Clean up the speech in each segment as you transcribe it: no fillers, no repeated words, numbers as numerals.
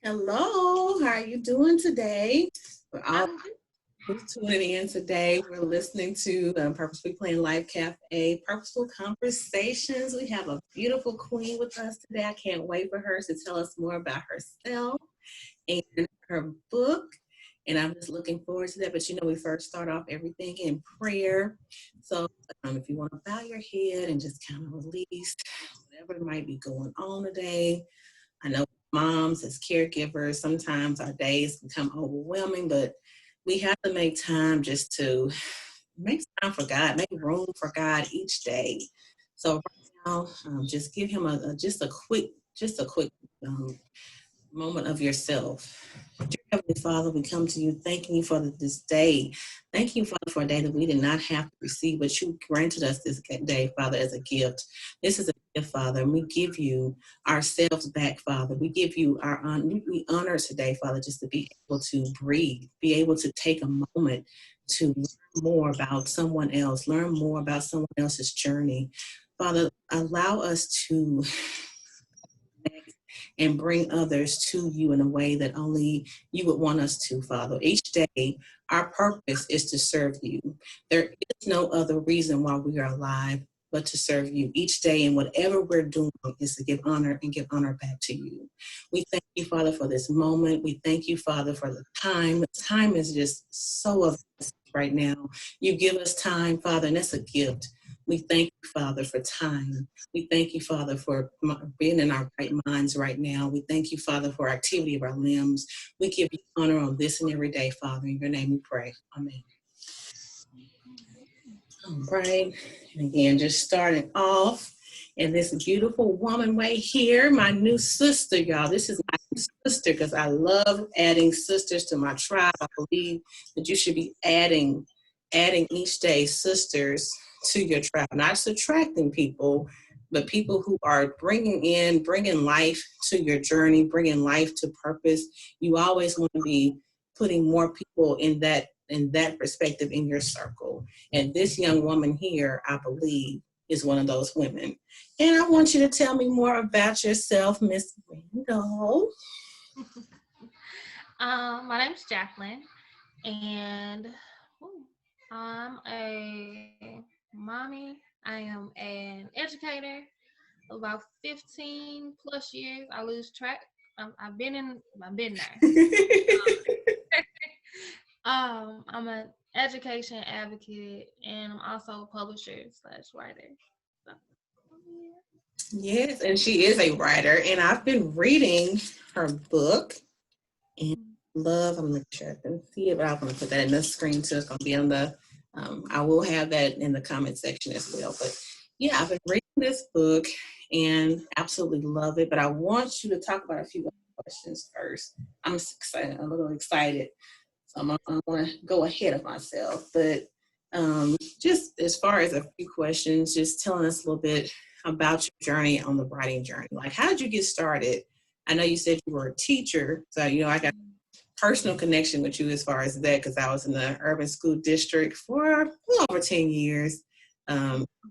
Hello, how are you doing today? We're all I'm who's tuning in today. We're listening to Purposefully Playing Life Cafe, Purposeful Conversations. We have a beautiful queen with us today. I can't wait for her to tell us more about herself and her book. And I'm just looking forward to that. But we first start off everything in prayer. So if you want to bow your head and just kind of release whatever might be going on today. I know moms as caregivers, sometimes our days become overwhelming, but we have to make time just to make time for God, make room for God each day. So right now, just give him just a quick um, moment of yourself. Dear Heavenly Father, we come to you thanking you for this day. Thank you, Father, for a day that we did not have to receive, but you granted us this day, Father, as a gift. This is a gift, Father, and we give you ourselves back, Father. We give you our honor. We honor today, Father, just to be able to breathe, be able to take a moment to learn more about someone else, learn more about someone else's journey. Father, allow us to and bring others to you in a way that only you would want us to, Father. Each day, our purpose is to serve you. There is no other reason why we are alive but to serve you. Each day and whatever we're doing is to give honor and give honor back to you. We thank you, Father, for this moment. We thank you, Father, for the time. Time is just so of us right now. You give us time, Father, and that's a gift. We thank you, Father, for time. We thank you, Father, for being in our right minds right now. We thank you, Father, for activity of our limbs. We give you honor on this and every day, Father. In your name we pray. Amen. All right. And again, just starting off in this beautiful woman way here, my new sister, y'all. This is my new sister because I love adding sisters to my tribe. I believe that you should be adding each day sisters to your tribe, not subtracting people, but people who are bringing life to your journey, bringing life to purpose. You always want to be putting more people in that perspective in your circle. And this young woman here, I believe, is one of those women. And I want you to tell me more about yourself, Miss Randle. my name's Jacquelyn, and ooh, I'm a mommy. I am an educator. About 15 plus years. I lose track. I've been there. I'm an education advocate, and I'm also a publisher slash writer. So, yeah. Yes, and she is a writer, and I've been reading her book. And love, I'm not sure I can see it, but I'm going to put that in the screen too. It's going to be on the, I will have that in the comment section as well. But yeah, I've been reading this book and absolutely love it. But I want you to talk about a few questions first. I'm excited, a little excited. So I'm going to go ahead of myself. But just as far as a few questions, just telling us a little bit about your journey on the writing journey. Like, how did you get started? I know you said you were a teacher, so I got personal connection with you as far as that because I was in the urban school district for a little over 10 years.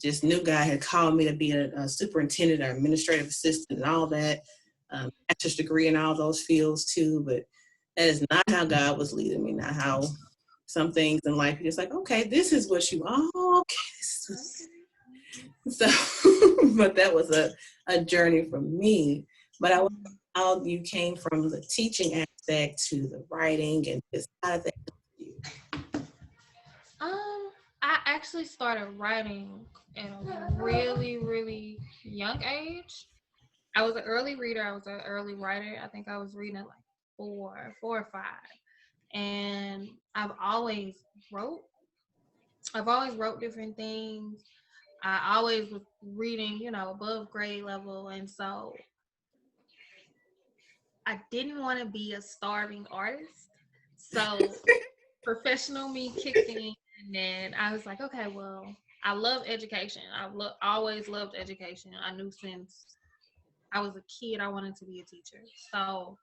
Just knew God had called me to be a superintendent or administrative assistant and all that, master's degree in all those fields too. But that is not how God was leading me, not how some things in life you're just like, okay, this is what you, oh, okay. So, but that was a journey for me. But I how you came from the teaching aspect to the writing and just how did that help you? I actually started writing at a really, really young age. I was an early reader. I was an early writer. I think I was reading at like four or five. And wrote. I've always wrote different things. I always was reading, above grade level. And so I didn't want to be a starving artist. So professional me kicked in, and then I was like, okay, well, I love education. Always loved education. I knew since I was a kid I wanted to be a teacher. So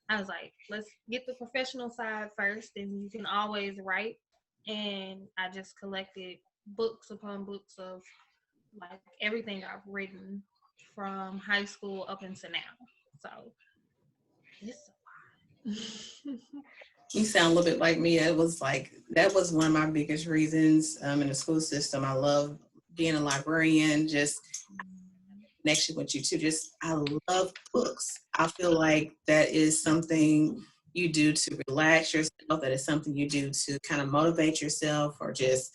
I was like, let's get the professional side first, and you can always write. And I just collected books upon books of like everything I've written from high school up until now. So it's You sound a little bit like me. That was one of my biggest reasons in the school system. I love being a librarian, just connection with you too. Just I love books. I feel like that is something you do to relax yourself. That is something you do to kind of motivate yourself, or just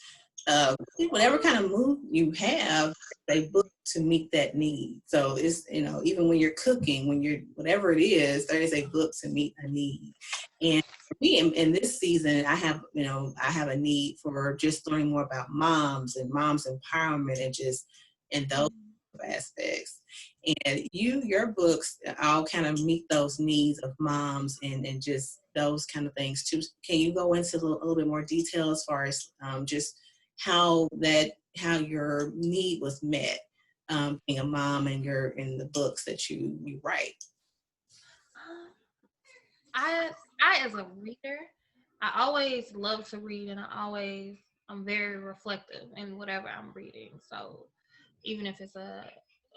whatever kind of mood you have, a book to meet that need. So it's, even when you're cooking, when you're whatever it is, there is a book to meet a need. And for me, in this season, I have a need for just learning more about moms and moms empowerment, and just in those aspects. And your books all kind of meet those needs of moms, and just those kind of things too. Can you go into a little bit more detail as far as just how your need was met, being a mom, and you're in the books that you write? I as a reader, I always love to read, and I'm very reflective in whatever I'm reading. So even if it's a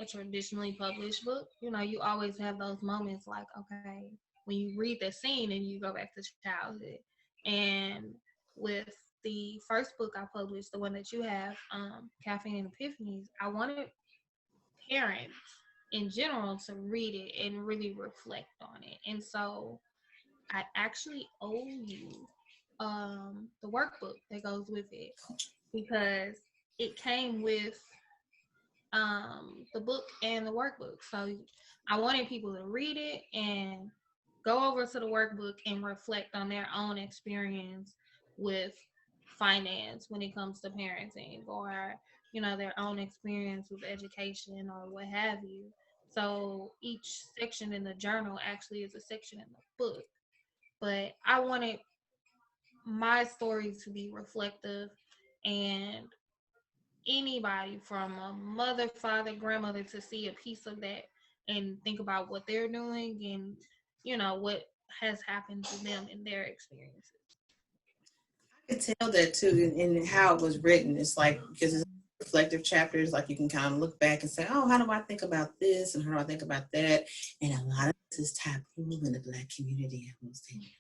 traditionally published book, you always have those moments like, okay, when you read the scene and you go back to childhood. And with the first book I published, the one that you have, Caffeine Epiphanies, I wanted parents in general to read it and really reflect on it. And so I actually owe you the workbook that goes with it, because it came with the book and the workbook. So I wanted people to read it and go over to the workbook and reflect on their own experience with finance when it comes to parenting, or their own experience with education or what have you. So each section in the journal actually is a section in the book, but I wanted my story to be reflective, and anybody from a mother, father, grandmother to see a piece of that and think about what they're doing, and what has happened to them in their experiences. I could tell that too in how it was written. It's like, because it's reflective chapters, like you can kind of look back and say, oh, how do I think about this, and how do I think about that? And a lot of this is taboo in the Black community, I will say.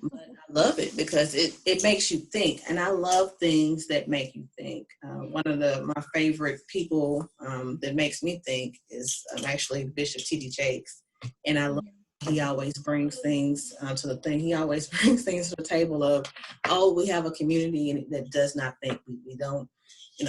But I love it because it makes you think, and I love things that make you think. One of my favorite people that makes me think is actually Bishop T.D. Jakes, and I love. He always brings things to the thing. He always brings things to the table of, oh, we have a community that does not think. We don't,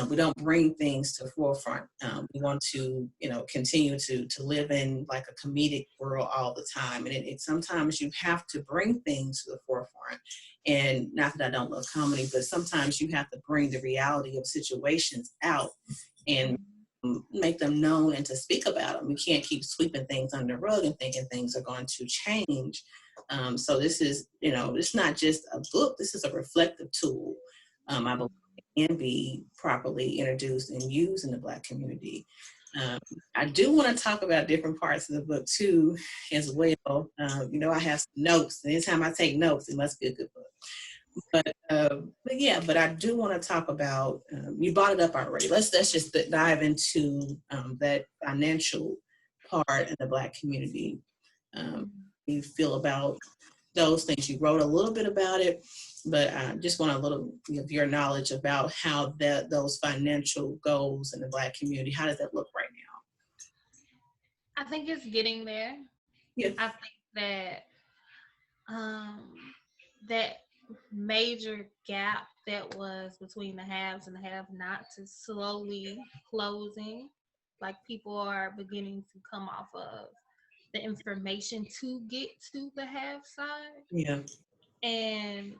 we don't bring things to the forefront. We want to, continue to live in like a comedic world all the time. And it sometimes you have to bring things to the forefront. And not that I don't love comedy, but sometimes you have to bring the reality of situations out and make them known and to speak about them. We can't keep sweeping things under the rug and thinking things are going to change. So this is, it's not just a book. This is a reflective tool. I believe it can be properly introduced and used in the Black community. I do want to talk about different parts of the book too, as well. I have some notes, and anytime I take notes, it must be a good book. But I do want to talk about, you brought it up already. Let's just dive into that financial part in the Black community. You feel about those things. You wrote a little bit about it, but I just want a little of your knowledge about how those financial goals in the Black community, how does that look right now? I think it's getting there. Yeah. I think that that major gap that was between the haves and the have-nots is slowly closing. Like, people are beginning to come off of the information to get to the have side. Yeah. And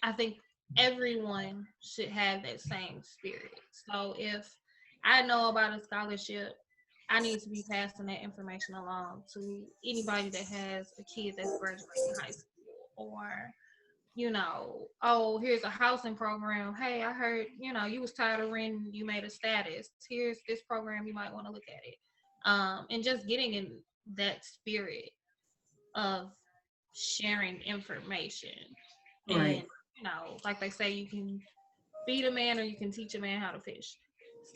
I think everyone should have that same spirit. So if I know about a scholarship, I need to be passing that information along to anybody that has a kid that's graduating high school, or oh, here's a housing program. Hey, I heard, you was tired of renting, you made a status. Here's this program, you might want to look at it. And just getting in that spirit of sharing information. Right. And, like they say, you can feed a man or you can teach a man how to fish.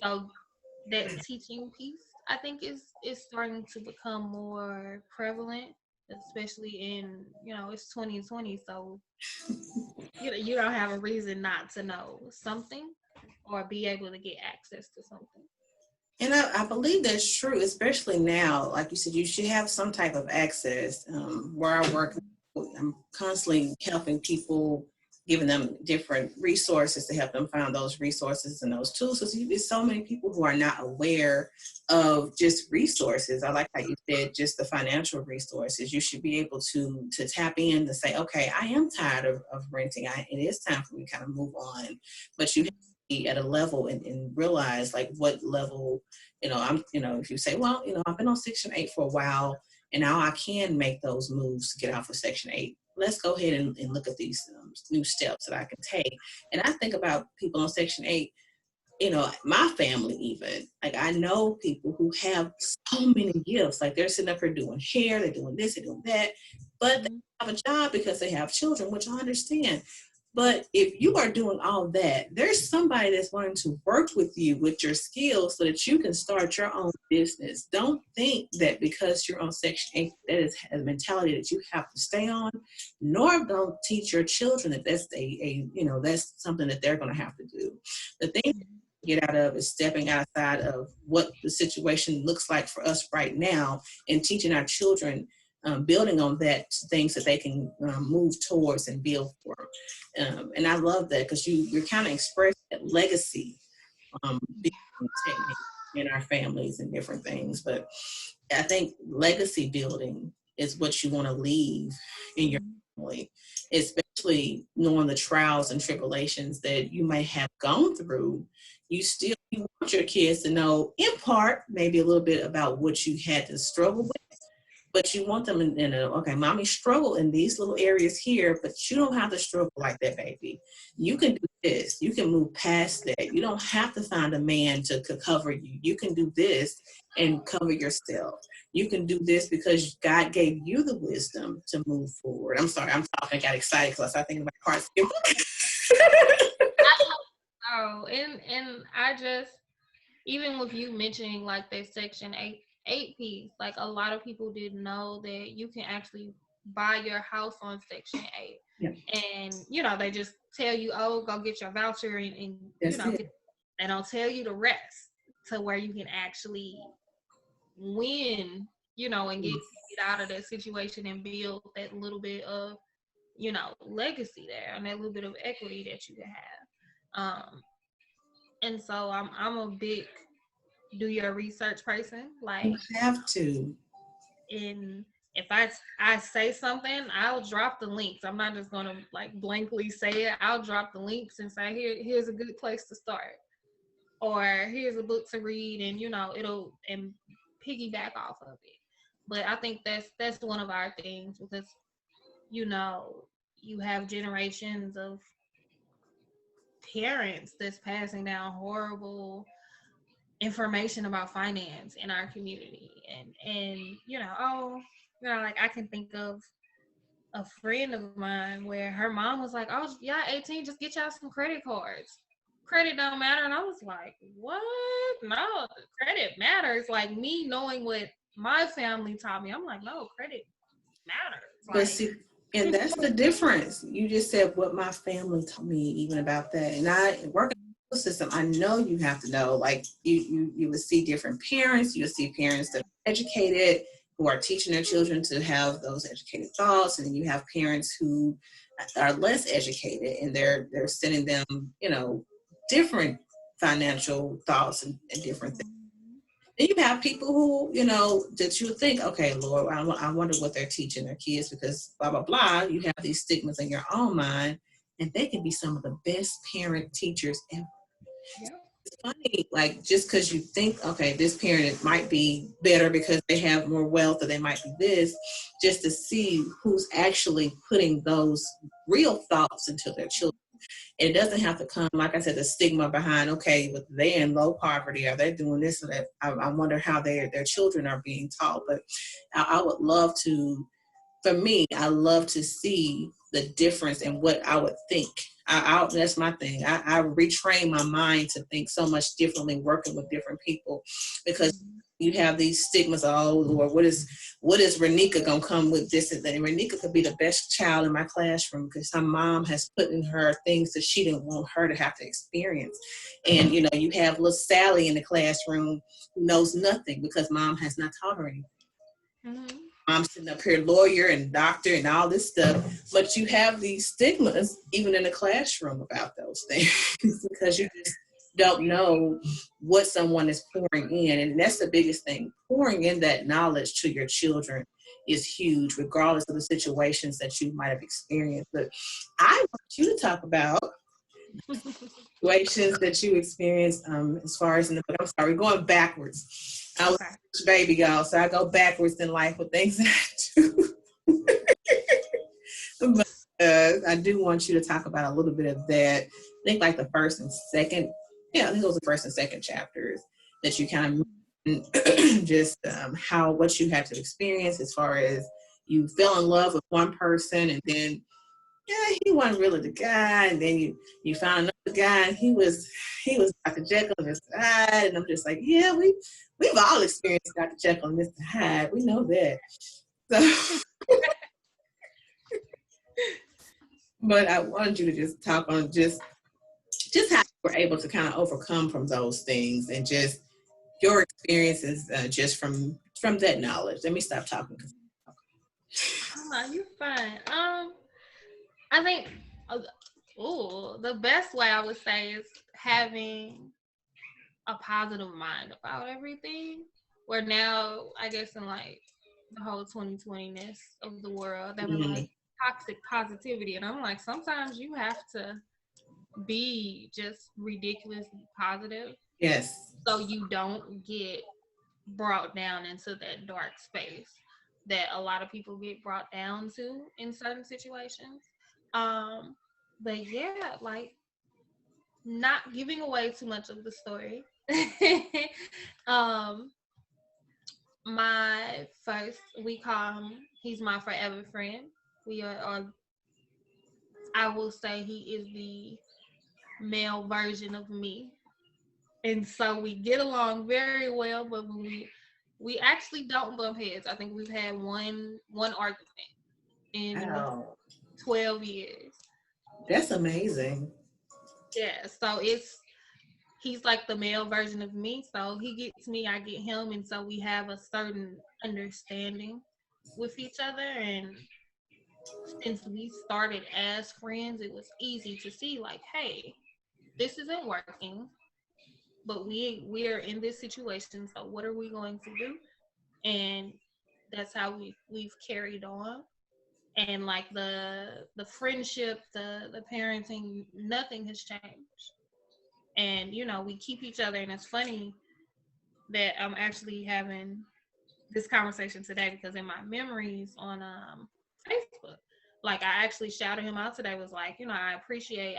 So that teaching piece, I think, is starting to become more prevalent especially in, it's 2020. So, you don't have a reason not to know something or be able to get access to something. And I believe that's true, especially now. Like you said, you should have some type of access. Where I work, I'm constantly helping people, giving them different resources to help them find those resources and those tools. Because there's so many people who are not aware of just resources. I like how you said just the financial resources. You should be able to tap in to say, okay, I am tired of renting. It is time for me to kind of move on. But you have to be at a level and realize like what level, if you say, well, I've been on Section 8 for a while, and now I can make those moves to get off of Section 8. Let's go ahead and look at these new steps that I can take. And I think about people on Section 8, my family even. Like, I know people who have so many gifts. Like, they're sitting up here doing hair, they're doing this, they're doing that. But they have a job because they have children, which I understand. But if you are doing all that, there's somebody that's wanting to work with you with your skills so that you can start your own business. Don't think that because you're on Section 8, that is a mentality that you have to stay on, nor don't teach your children that that's that's something that they're going to have to do. The thing to get out of is stepping outside of what the situation looks like for us right now and teaching our children, building on that, things that they can move towards and build for. And I love that because you're kind of expressing that legacy in our families and different things. But I think legacy building is what you want to leave in your family, especially knowing the trials and tribulations that you may have gone through. You want your kids to know, in part, maybe a little bit about what you had to struggle with. But you want them in okay, mommy struggle in these little areas here, but you don't have to struggle like that, baby. You can do this. You can move past that. You don't have to find a man to cover you. You can do this and cover yourself. You can do this because God gave you the wisdom to move forward. I'm sorry, I'm talking. I got excited because I think about parts. Oh, and I just, even with you mentioning like that Section 8 piece, like a lot of people didn't know that you can actually buy your house on Section 8. Yeah. And, they just tell you, oh, go get your voucher and they don't tell you the rest to where you can actually win, and get out of that situation and build that little bit of, legacy there and that little bit of equity that you can have. And so I'm a big do your research person. Like, you have to. And if I say something, I'll drop the links. I'm not just gonna like blankly say it. I'll drop the links and say, here's a good place to start, or here's a book to read, and it'll and piggyback off of it. But I think that's one of our things, because you have generations of parents that's passing down horrible information about finance in our community, and like I can think of a friend of mine where her mom was like, oh, y'all 18, just get y'all some credit cards, credit don't matter. And I was like, what? No, credit matters. Like, me knowing what my family taught me, I'm like, no, credit matters. But see, and that's the difference. You just said what my family taught me even about that. And I work in the school system. I know you have to know, like you would see different parents. You would see parents that are educated, who are teaching their children to have those educated thoughts. And then you have parents who are less educated and they're sending them, different financial thoughts and different things. Then you have people who, that you think, okay, Lord, I wonder what they're teaching their kids because blah, blah, blah. You have these stigmas in your own mind, and they can be some of the best parent teachers ever. Yeah. It's funny, like, just because you think, okay, this parent might be better because they have more wealth or they might be this, just to see who's actually putting those real thoughts into their children. It doesn't have to come, like I said, the stigma behind, okay, but they're in low poverty, are they doing this or that? I wonder how their children are being taught. But I would love to, for me, I love to see the difference in what I would think. That's my thing. I retrain my mind to think so much differently working with different people, because you have these stigmas. Oh Lord, what is Renika gonna come with this and that? And Renika could be the best child in my classroom because her mom has put in her things that she didn't want her to have to experience. And you know, you have little Sally in the classroom who knows nothing because mom has not taught her anything. Mm-hmm. I'm sitting up here, lawyer and doctor and all this stuff, but you have these stigmas even in the classroom about those things because you just don't know what someone is pouring in. And that's the biggest thing. Pouring in that knowledge to your children is huge, regardless of the situations that you might have experienced. But I want you to talk about situations that you experienced as far as in the book. I'm sorry, going backwards. I was a baby, y'all, so I go backwards in life with things that I do. But I do want you to talk about a little bit of that. I think like the first and second, I think those are the first and second chapters that you kind of just what you had to experience as far as you fell in love with one person and then he wasn't really the guy, and then you found another guy, and he was Dr. Jekyll and Mr. Hyde, and I'm just like, yeah, we've all experienced Dr. Jekyll and Mr. Hyde. We know that. So, but I wanted you to just talk on just how you were able to kind of overcome from those things and just your experiences just from that knowledge. Let me stop talking. You're fine. I think the best way I would say is having a positive mind about everything. Where now, I guess in like the whole 2020ness of the world, they're like toxic positivity, and I'm like, sometimes you have to be just ridiculously positive. Yes. So you don't get brought down into that dark space that a lot of people get brought down to in certain situations. But yeah, like not giving away too much of the story. My first, we call him, he's my forever friend. We are I will say he is the male version of me. And so we get along very well, but when we actually don't bump heads. I think we've had one argument in 12 years. That's amazing. Yeah, so he's like the male version of me. So he gets me, I get him, and so we have a certain understanding with each other. And since we started as friends, it was easy to see like, hey, this isn't working, but we're in this situation, so what are we going to do? And that's how we've carried on. And like the friendship, the parenting, nothing has changed. And you know, we keep each other, and it's funny that I'm actually having this conversation today because in my memories on Facebook, like I actually shouted him out today, was like, you know, I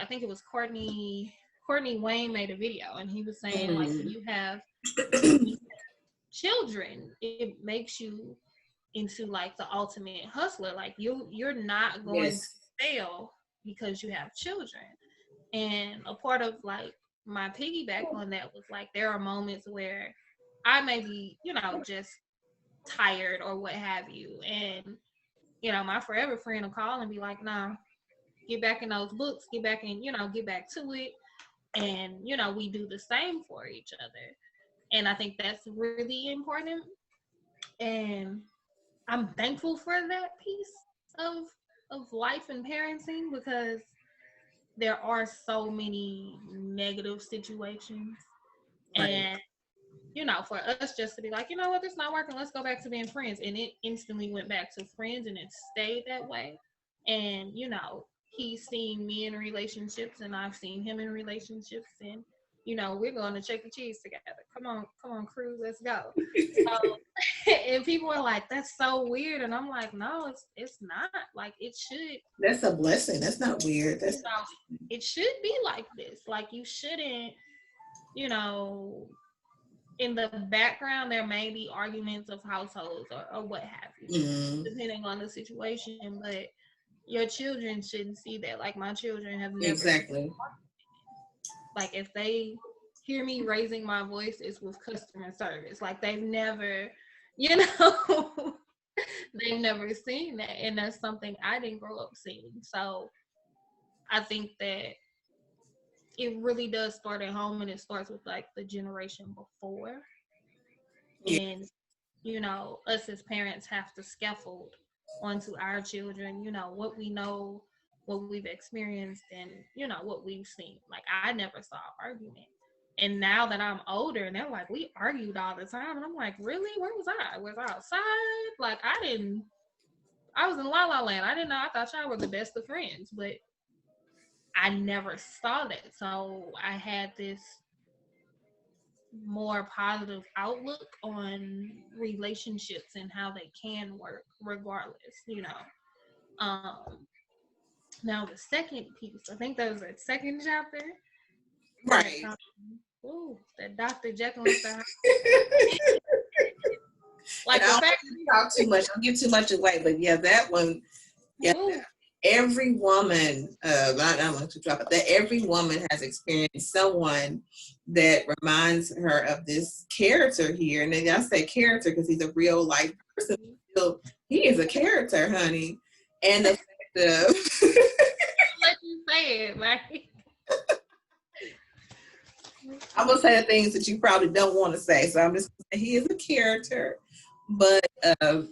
think it was Courtney Wayne made a video, and he was saying like when you have children, it makes you into like the ultimate hustler. Like you're not going to fail because you have children. And a part of like my piggyback on that was like there are moments where I may be, you know, just tired or what have you, and you know, my forever friend will call and be like, nah, get back in those books, get back to it. And you know, we do the same for each other, and I think that's really important. And I'm thankful for that piece of life and parenting, because there are so many negative situations. Right. And you know, for us just to be like, you know what, it's not working, let's go back to being friends, and it instantly went back to friends, and it stayed that way. And you know, he's seen me in relationships, and I've seen him in relationships, and you know, we're going to Chuck E. Cheese together. Come on, crew, let's go. So, and people are like, that's so weird, and I'm like, no, it's not. Like, it should. That's a blessing. That's not weird. That's it should be like this. Like, you shouldn't, you know, in the background there may be arguments of households or what have you, depending on the situation. But your children shouldn't see that. Like my children have never, Exactly. like if they hear me raising my voice, it's with customer service. Like they've never, you know, they've never seen that. And that's something I didn't grow up seeing. So I think that it really does start at home, and it starts with like the generation before. Yeah. And, you know, us as parents have to scaffold onto our children, you know, what we know, what we've experienced, and, you know, what we've seen. Like, I never saw an argument. And now that I'm older, and they're like, we argued all the time. And I'm like, really? Where was I? Was I outside? Like, I was in La La Land. I didn't know. I thought y'all were the best of friends. But I never saw that. So I had this more positive outlook on relationships and how they can work regardless, you know. Now the second piece, I think that was the second chapter. Right. That Dr. Jekyll and Mr. Hyde. Like and the I fact don't talk too much, don't give too much away, but yeah, that one, yeah. ooh, Every woman, I don't want to drop it, that every woman has experienced someone that reminds her of this character here. And then I say character because he's a real life person. Still, he is a character, honey. And the fact of let you say it, like I'm gonna say the things that you probably don't want to say, so I'm just gonna say he is a character. But I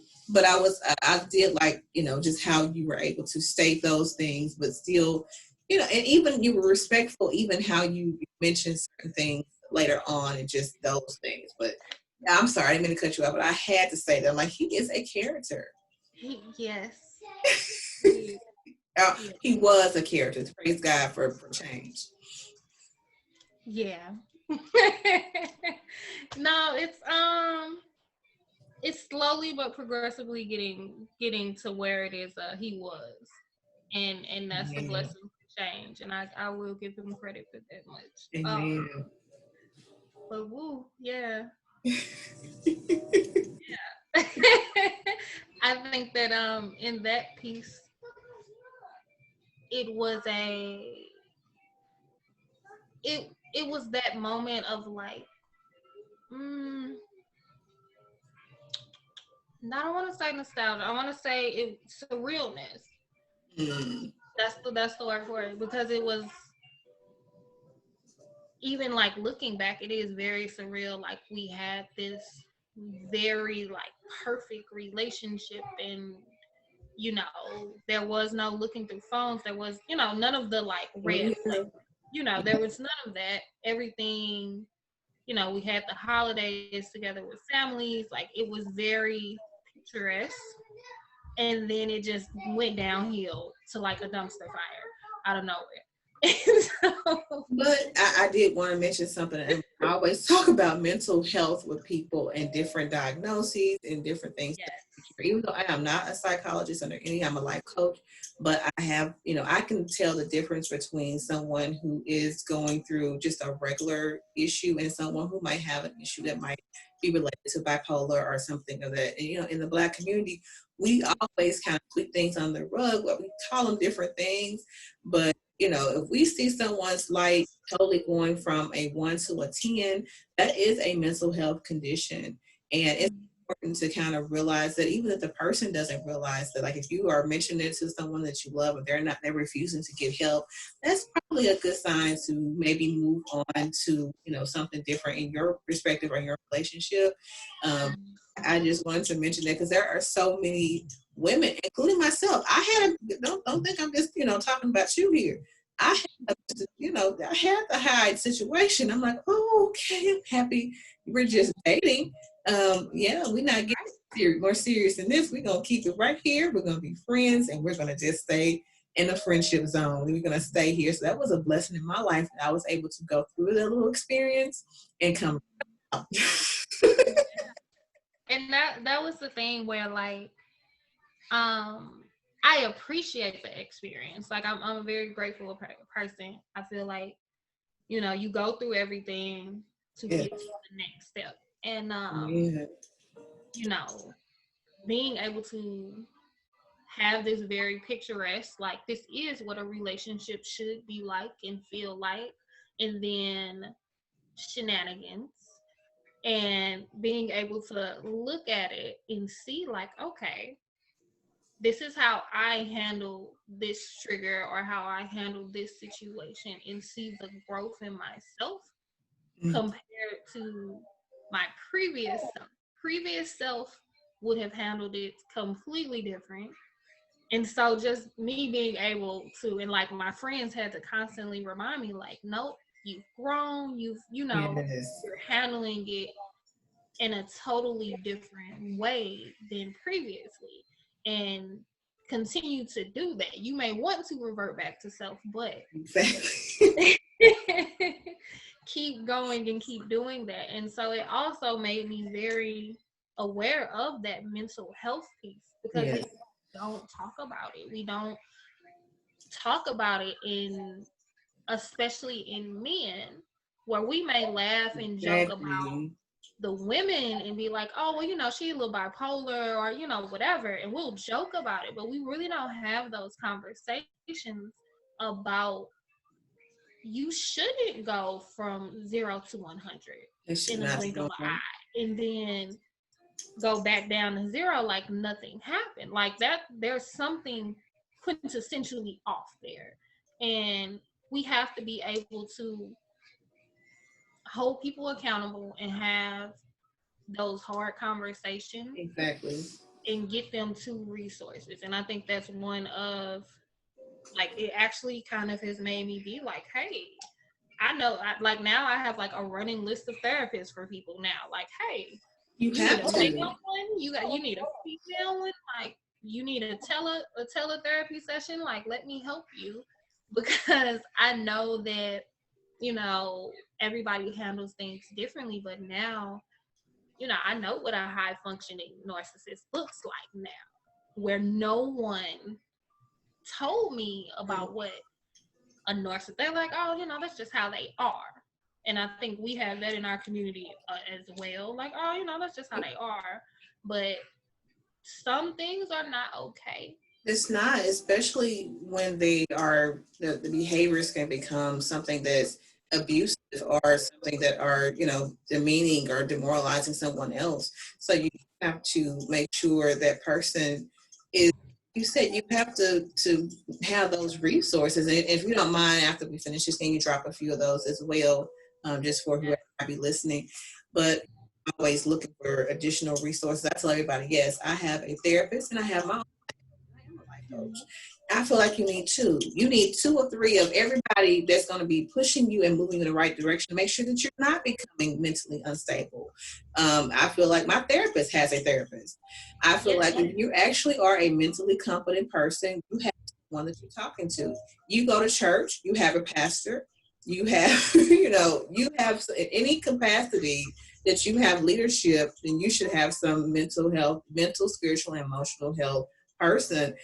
did like, you know, just how you were able to state those things, but still, you know, and even you were respectful, even how you mentioned certain things later on and just those things. But yeah, I'm sorry, I didn't mean to cut you off, but I had to say that. Like, he is a character. yes. He was a character. Praise God for change. Yeah. No, it's slowly but progressively getting to where it is he was, and that's a blessing to change, and I will give him credit for that much. Amen. But woo, yeah. I think that in that piece it was it was that moment of like I don't want to say nostalgia. I want to say it's surrealness. That's the word for it, because it was, even like looking back, it is very surreal. Like we had this very like perfect relationship, and you know there was no looking through phones. There was, you know, none of the like red flags. You know, there was none of that. Everything, you know, we had the holidays together with families. Like it was very picturesque. And then it just went downhill to like a dumpster fire out of nowhere. But I did want to mention something. And I always talk about mental health with people and different diagnoses and different things. Yes. Even though I am not a psychologist under any, I'm a life coach, but I have, you know, I can tell the difference between someone who is going through just a regular issue and someone who might have an issue that might be related to bipolar or something of that. And, you know, in the Black community, we always kind of sweep things on the rug, but we call them different things. But, you know, if we see someone's light totally going from a 1 to a 10, that is a mental health condition. And it's important to kind of realize that even if the person doesn't realize that, like if you are mentioning it to someone that you love and they're refusing to give help, that's probably a good sign to maybe move on to, you know, something different in your perspective or your relationship. I just wanted to mention that because there are so many women, including myself. Don't think I'm just, you know, talking about you here. I had, you know, I had the hide situation. I'm like, oh, okay, I'm happy we're just dating. Yeah, we're not getting more serious than this. We're gonna keep it right here. We're gonna be friends, and we're gonna just stay in a friendship zone. We're gonna stay here. So that was a blessing in my life that I was able to go through that little experience and come out. And that was the thing where like I appreciate the experience. Like I'm a very grateful person. I feel like, you know, you go through everything to get to the next step. And you know, being able to have this very picturesque, like this is what a relationship should be like and feel like, and then shenanigans, and being able to look at it and see like, okay, this is how I handle this trigger or how I handle this situation, and see the growth in myself compared to my previous self. Previous self would have handled it completely different. And so just me being able to, and like my friends had to constantly remind me, like, nope, you've grown, Yes. you're handling it in a totally different way than previously. And continue to do that. You may want to revert back to self, but Exactly. keep going and keep doing that. And so it also made me very aware of that mental health piece, because Yes. we don't talk about it. We don't talk about it in, especially in men, where we may laugh and joke about Exactly. the women and be like, oh, well, she a little bipolar, or, whatever. And we'll joke about it, but we really don't have those conversations about, you shouldn't go from 0 to 100 It should in a not be blink of an normal. eye, and then go back down to 0 like nothing happened. Like that, there's something quintessentially off there. And we have to be able to hold people accountable and have those hard conversations Exactly. and get them to resources. And I think that's one of, like, it actually kind of has made me be like, hey, I know, like now I have like a running list of therapists for people now. Like, hey, You you need have a male to. one, you need a female one, like you need a teletherapy session. Like, let me help you, because I know that everybody handles things differently. But now, I know what a high functioning narcissist looks like now, where no one told me about what a narcissist. They're like, oh, that's just how they are. And I think we have that in our community as well. Like, oh, that's just how they are. But some things are not okay. It's not, especially when they are, the behaviors can become something that's abusive or something that are, demeaning or demoralizing someone else. So you have to make sure that person is, you said you have to have those resources. And if you don't mind, after we finish this, can you drop a few of those as well, just for whoever might be listening. But always looking for additional resources. I tell everybody, yes, I have a therapist and I have my own coach. I feel like you need two. You need 2 or 3 of everybody that's going to be pushing you and moving in the right direction. Make sure that you're not becoming mentally unstable. I feel like my therapist has a therapist. I feel like if you actually are a mentally competent person, you have someone that you're talking to. You go to church, you have a pastor, you have, you have in any capacity that you have leadership, then you should have some mental health, mental, spiritual, and emotional health person.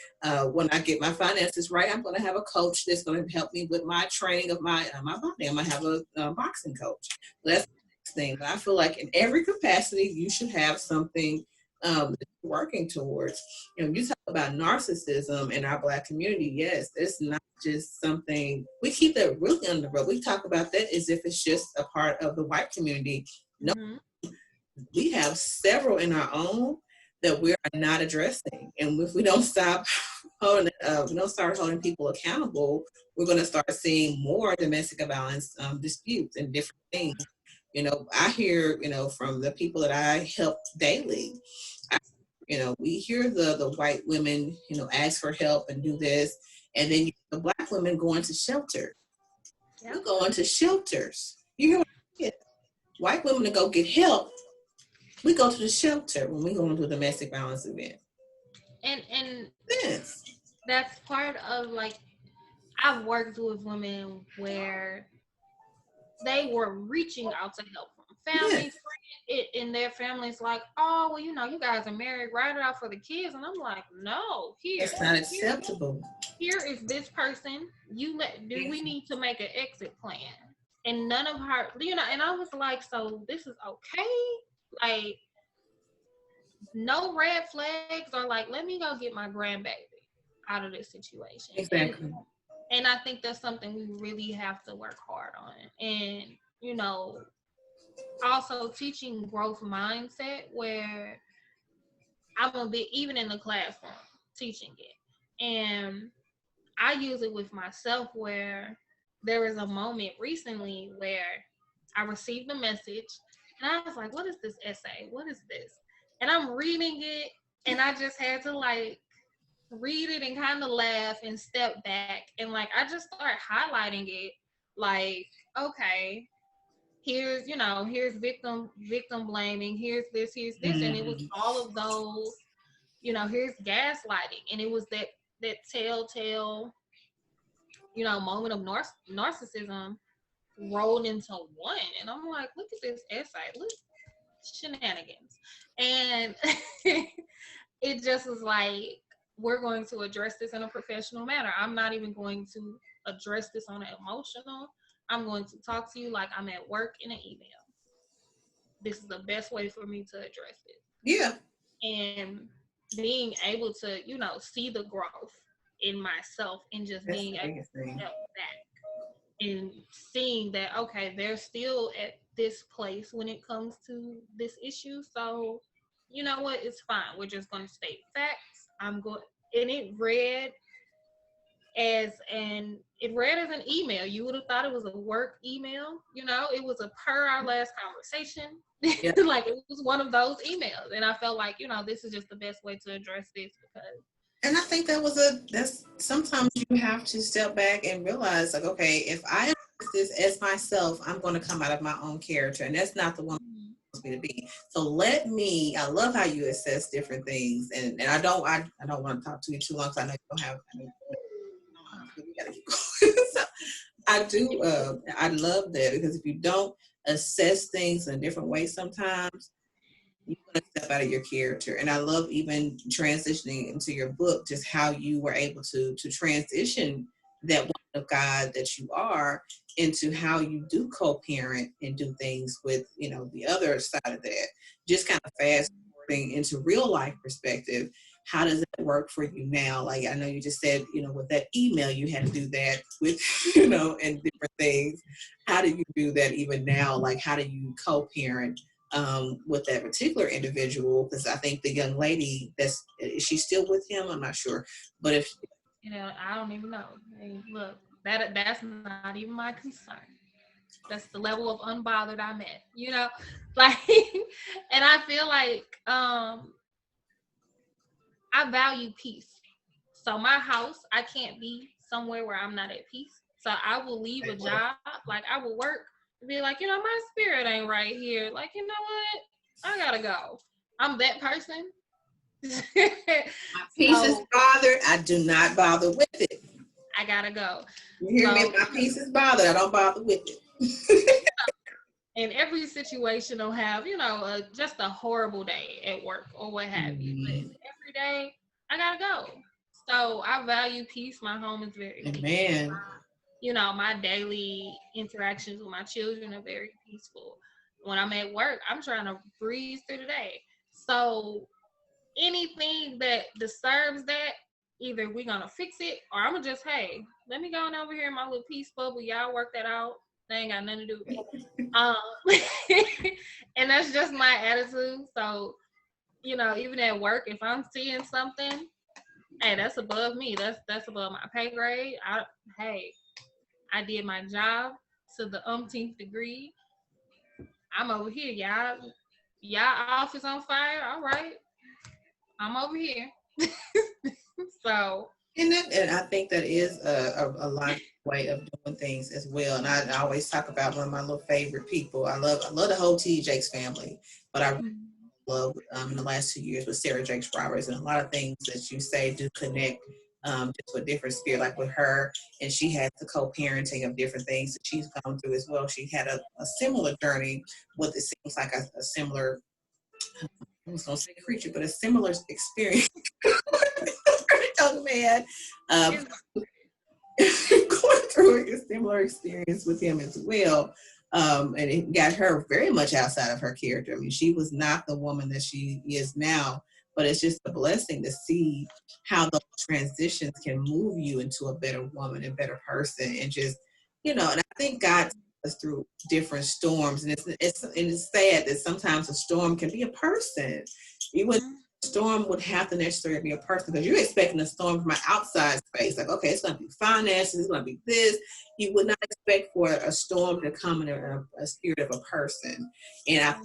When I get my finances right, I'm going to have a coach that's going to help me with my training of my body. I'm going to have a boxing coach. That's the next thing. But I feel like in every capacity, you should have something that you're working towards. You talk about narcissism in our Black community. Yes, it's not just something we keep that really under the rug. We talk about that as if it's just a part of the white community. No, we have several in our own that we're not addressing. And if we don't stop holding, we don't start holding people accountable, we're going to start seeing more domestic violence disputes and different things. I hear, from the people that I help daily, we hear the white women, ask for help and do this. And then the Black women go into shelter. We go into shelters. You hear what I mean? White women to go get help. We go to the shelter when we go into a domestic violence event. And yes, that's part of, like, I've worked with women where they were reaching out to help from family, friends, and their family's like, oh, well, you guys are married, write it out for the kids. And I'm like, no, it's not acceptable. Here is this person. Do we need to make an exit plan? And none of her, and I was like, so this is okay? Like, no red flags, or like, let me go get my grandbaby. out of this situation. Exactly. And I think that's something we really have to work hard on. And, you know, also teaching growth mindset where I'm gonna be even in the classroom teaching it. And I use it with myself where there was a moment recently where I received a message and I was like, what is this essay? What is this? And I'm reading it and I just had to like read it and kind of laugh and step back and like I just start highlighting it like, okay, here's, you know, here's victim blaming, here's this, and it was all of those, you know, here's gaslighting, and it was that telltale, you know, moment of narcissism rolled into one. And I'm like, look at this essay, look, shenanigans. And it just was like, we're going to address this in a professional manner. I'm not even going to address this on an emotional. I'm going to talk to you like I'm at work in an email. This is the best way for me to address it. Yeah. And being able to, you know, see the growth in myself and just That's being the able biggest to thing. step back and seeing that, okay, they're still at this place when it comes to this issue. So, you know what? It's fine. We're just going to state facts. I'm going, and it read as an email. You would have thought it was a work email. You know, it was a per our last conversation. Yeah. Like it was one of those emails, and I felt like, you know, this is just the best way to address this because. And I think that's sometimes you have to step back and realize like, okay, if I address this as myself, I'm going to come out of my own character, and that's not the one me to be. So I love how you assess different things, and I don't want to talk to you too long because I know you don't have. We gotta keep going. So I love that because if you don't assess things in a different way, sometimes you're going to step out of your character. And I love even transitioning into your book, just how you were able to transition that woman of God that you are into how you do co-parent and do things with, you know, the other side of that. Just kind of fast forwarding into real life perspective. How does that work for you now? Like, I know you just said, you know, with that email, you had to do that with, you know, and different things. How do you do that even now? Like, how do you co-parent with that particular individual? Because I think the young lady is she still with him? I'm not sure, but if You know, I don't even know. Hey, look, that's not even my concern. That's the level of unbothered I'm at. You know, like, and I feel like I value peace. So my house, I can't be somewhere where I'm not at peace. So I will leave a job, like I will work and be like, you know, my spirit ain't right here. Like, you know what? I gotta go. I'm that person. my peace is bothered, I do not bother with it. I gotta go. You hear me? My peace is bothered, I don't bother with it. And every situation will have, you know, just a horrible day at work or what have you. But every day, I gotta go. So I value peace. My home is very peaceful. Amen. You know, my daily interactions with my children are very peaceful. When I'm at work, I'm trying to breeze through the day. So anything that disturbs that, either we're gonna fix it or I'm gonna just, hey, let me go on over here in my little peace bubble. Y'all work that out. They ain't got nothing to do with me. And that's just my attitude. So, you know, even at work, if I'm seeing something, hey, that's above me. That's above my pay grade. I did my job to the umpteenth degree. I'm over here, y'all office on fire. All right, I'm over here. So, And I think that is a logical way of doing things as well. And I always talk about one of my little favorite people. I love the whole T. Jakes family, but I really love in the last 2 years with Sarah Jakes Roberts, and a lot of things that you say do connect just with different spirit, like with her, and she has the co-parenting of different things that she's gone through as well. She had a similar journey with, it seems like a similar, I was going to say creature, but a similar experience. Young man going through a similar experience with him as well. And it got her very much outside of her character. I mean, she was not the woman that she is now but it's just a blessing to see how those transitions can move you into a better woman, a better person, and just, and I think God takes us through different storms, and it's sad that sometimes a storm can be a person. You would storm would have to necessarily be a person, because you're expecting a storm from an outside space. Like, okay, it's going to be finances, it's going to be this. You would not expect for a storm to come in a spirit of a person. And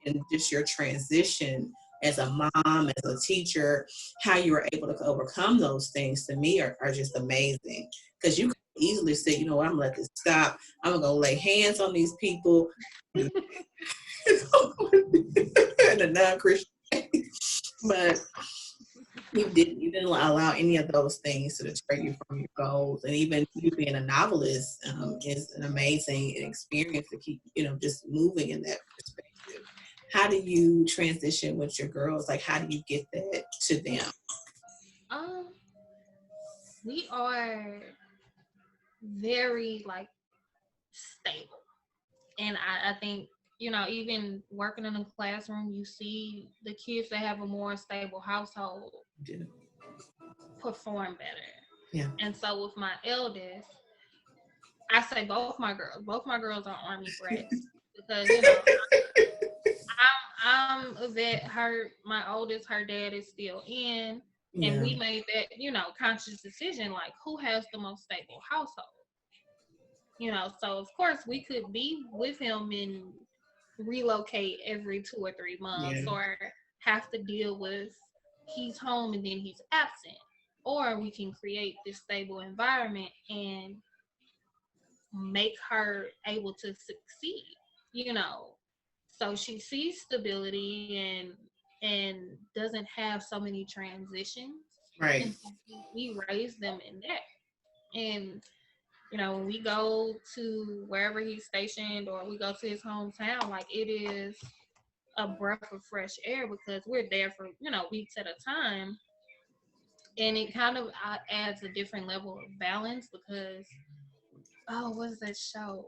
and just your transition as a mom, as a teacher, how you were able to overcome those things, to me are just amazing. Because you can easily say, you know what, I'm going to let this stop. I'm going to go lay hands on these people. In a non-Christian. But you didn't allow any of those things to deter you from your goals. And even you being a novelist is an amazing experience to keep, just moving in that perspective. How do you transition with your girls? Like, how do you get that to them? We are very stable, and I think even working in a classroom, you see the kids that have a more stable household perform better. Yeah. And so with my eldest, I say both my girls are Army brats, because I'm a vet. My oldest, her dad is still in, and we made that conscious decision, like, who has the most stable household. So of course we could be with him and relocate every 2 or 3 months, or have to deal with he's home and then he's absent, or we can create this stable environment and make her able to succeed, so she sees stability and doesn't have so many transitions. Right. And so we raise them in that. And when we go to wherever he's stationed, or we go to his hometown, like, it is a breath of fresh air, because we're there for weeks at a time. And it kind of adds a different level of balance, because what's that show,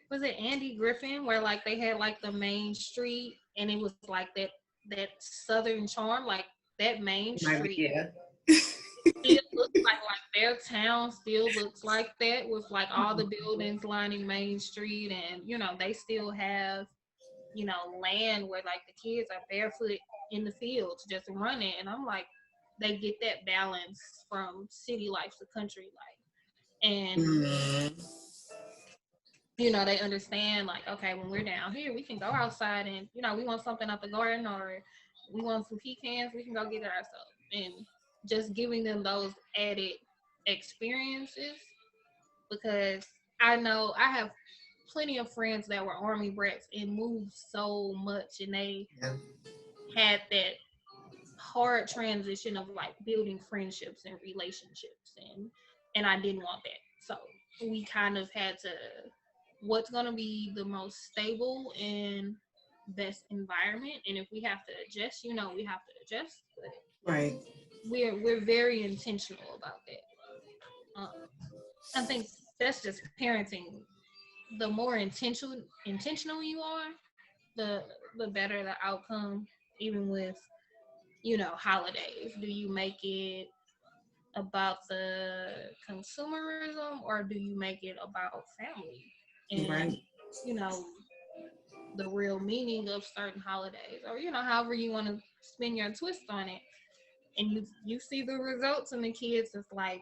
was it Andy Griffin, where they had the main street, and it was that southern charm, that main street. It looks like their town still looks like that, with all the buildings lining Main Street, and they still have land where the kids are barefoot in the fields just running. And I'm like, they get that balance from city life to country life. And they understand, okay, when we're down here, we can go outside, and we want something out the garden, or we want some pecans, we can go get it ourselves. And just giving them those added experiences, because I know I have plenty of friends that were Army brats and moved so much, and they had that hard transition of building friendships and relationships, and I didn't want that. So we kind of had to, what's going to be the most stable and best environment, and if we have to adjust, we have to adjust. But right. We're very intentional about that. I think that's just parenting. The more intentional you are, the better the outcome. Even with holidays, do you make it about the consumerism, or do you make it about family and the real meaning of certain holidays, or however you want to spin your twist on it? And you see the results, and the kids is like,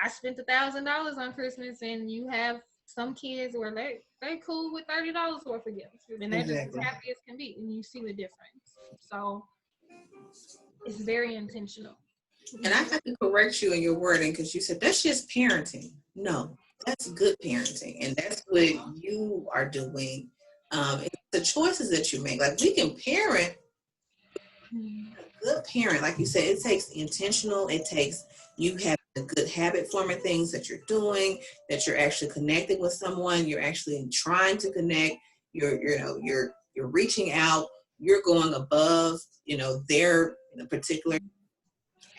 I spent $1,000 on Christmas, and you have some kids where they cool with $30 worth of gifts, and they're just as happy as can be, and you see the difference. So it's very intentional. And I have to correct you in your wording, because you said that's just parenting. No, that's good parenting, and that's what you are doing. It's the choices that you make. Like, we can parent. A good parent, like you said, it takes intentional. It takes you having a good habit forming things that you're doing, that you're actually connecting with someone. You're actually trying to connect. You're reaching out. You're going above, their particular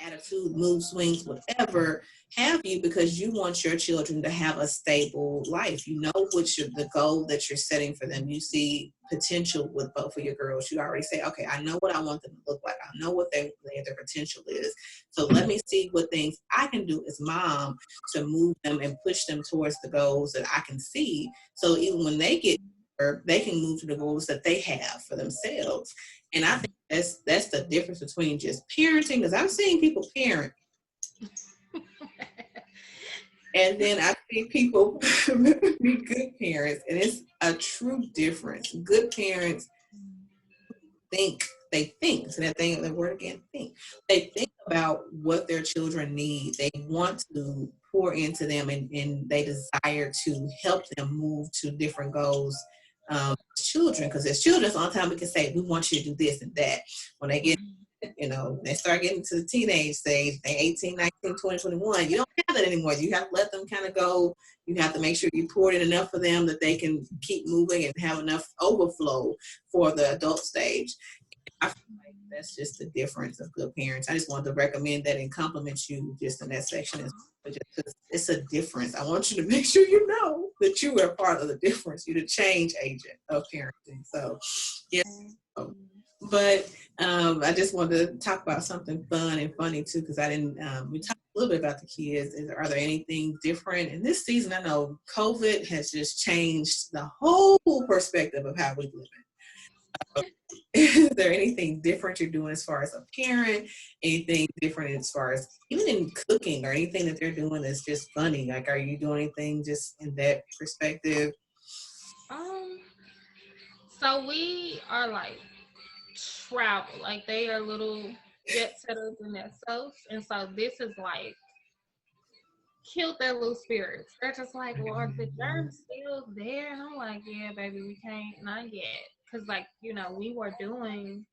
attitude, mood swings, whatever have you, because you want your children to have a stable life. You know the goal that you're setting for them. You see potential with both of your girls. You already say, okay, I know what I want them to look like. I know what their potential is. So let me see what things I can do as mom to move them and push them towards the goals that I can see. So even when they get there, they can move to the goals that they have for themselves. And I think that's the difference between just parenting, because I'm seeing people parent and then I see people be good parents, and it's a true difference. Good parents think, so that thing, the word again, they think about what their children need. They want to pour into them, and they desire to help them move to different goals. Children, because as children, sometimes we can say, we want you to do this and that. When they get, they start getting to the teenage stage, they 18, 19, 20, 21, you don't have that anymore. You have to let them kind of go. You have to make sure you pour in enough for them that they can keep moving and have enough overflow for the adult stage. I feel like that's just the difference of good parents. I just wanted to recommend that and compliment you just in that section. It's a difference. I want you to make sure you know that you are part of the difference. You're the change agent of parenting. So, yes. But I just wanted to talk about something fun and funny too, because I didn't. We talked a little bit about the kids. Are there anything different in this season? I know COVID has just changed the whole perspective of how we live. Is there anything different you're doing as far as a parent? Anything different as far as even in cooking, or anything that they're doing that's just funny? Like, are you doing anything just in that perspective? So we are like travel, like they are little jet setters in themselves, and so this is like killed their little spirits. They're just like, well, are the germs still there? And I'm like, yeah, baby, we can't, not yet, because like we were doing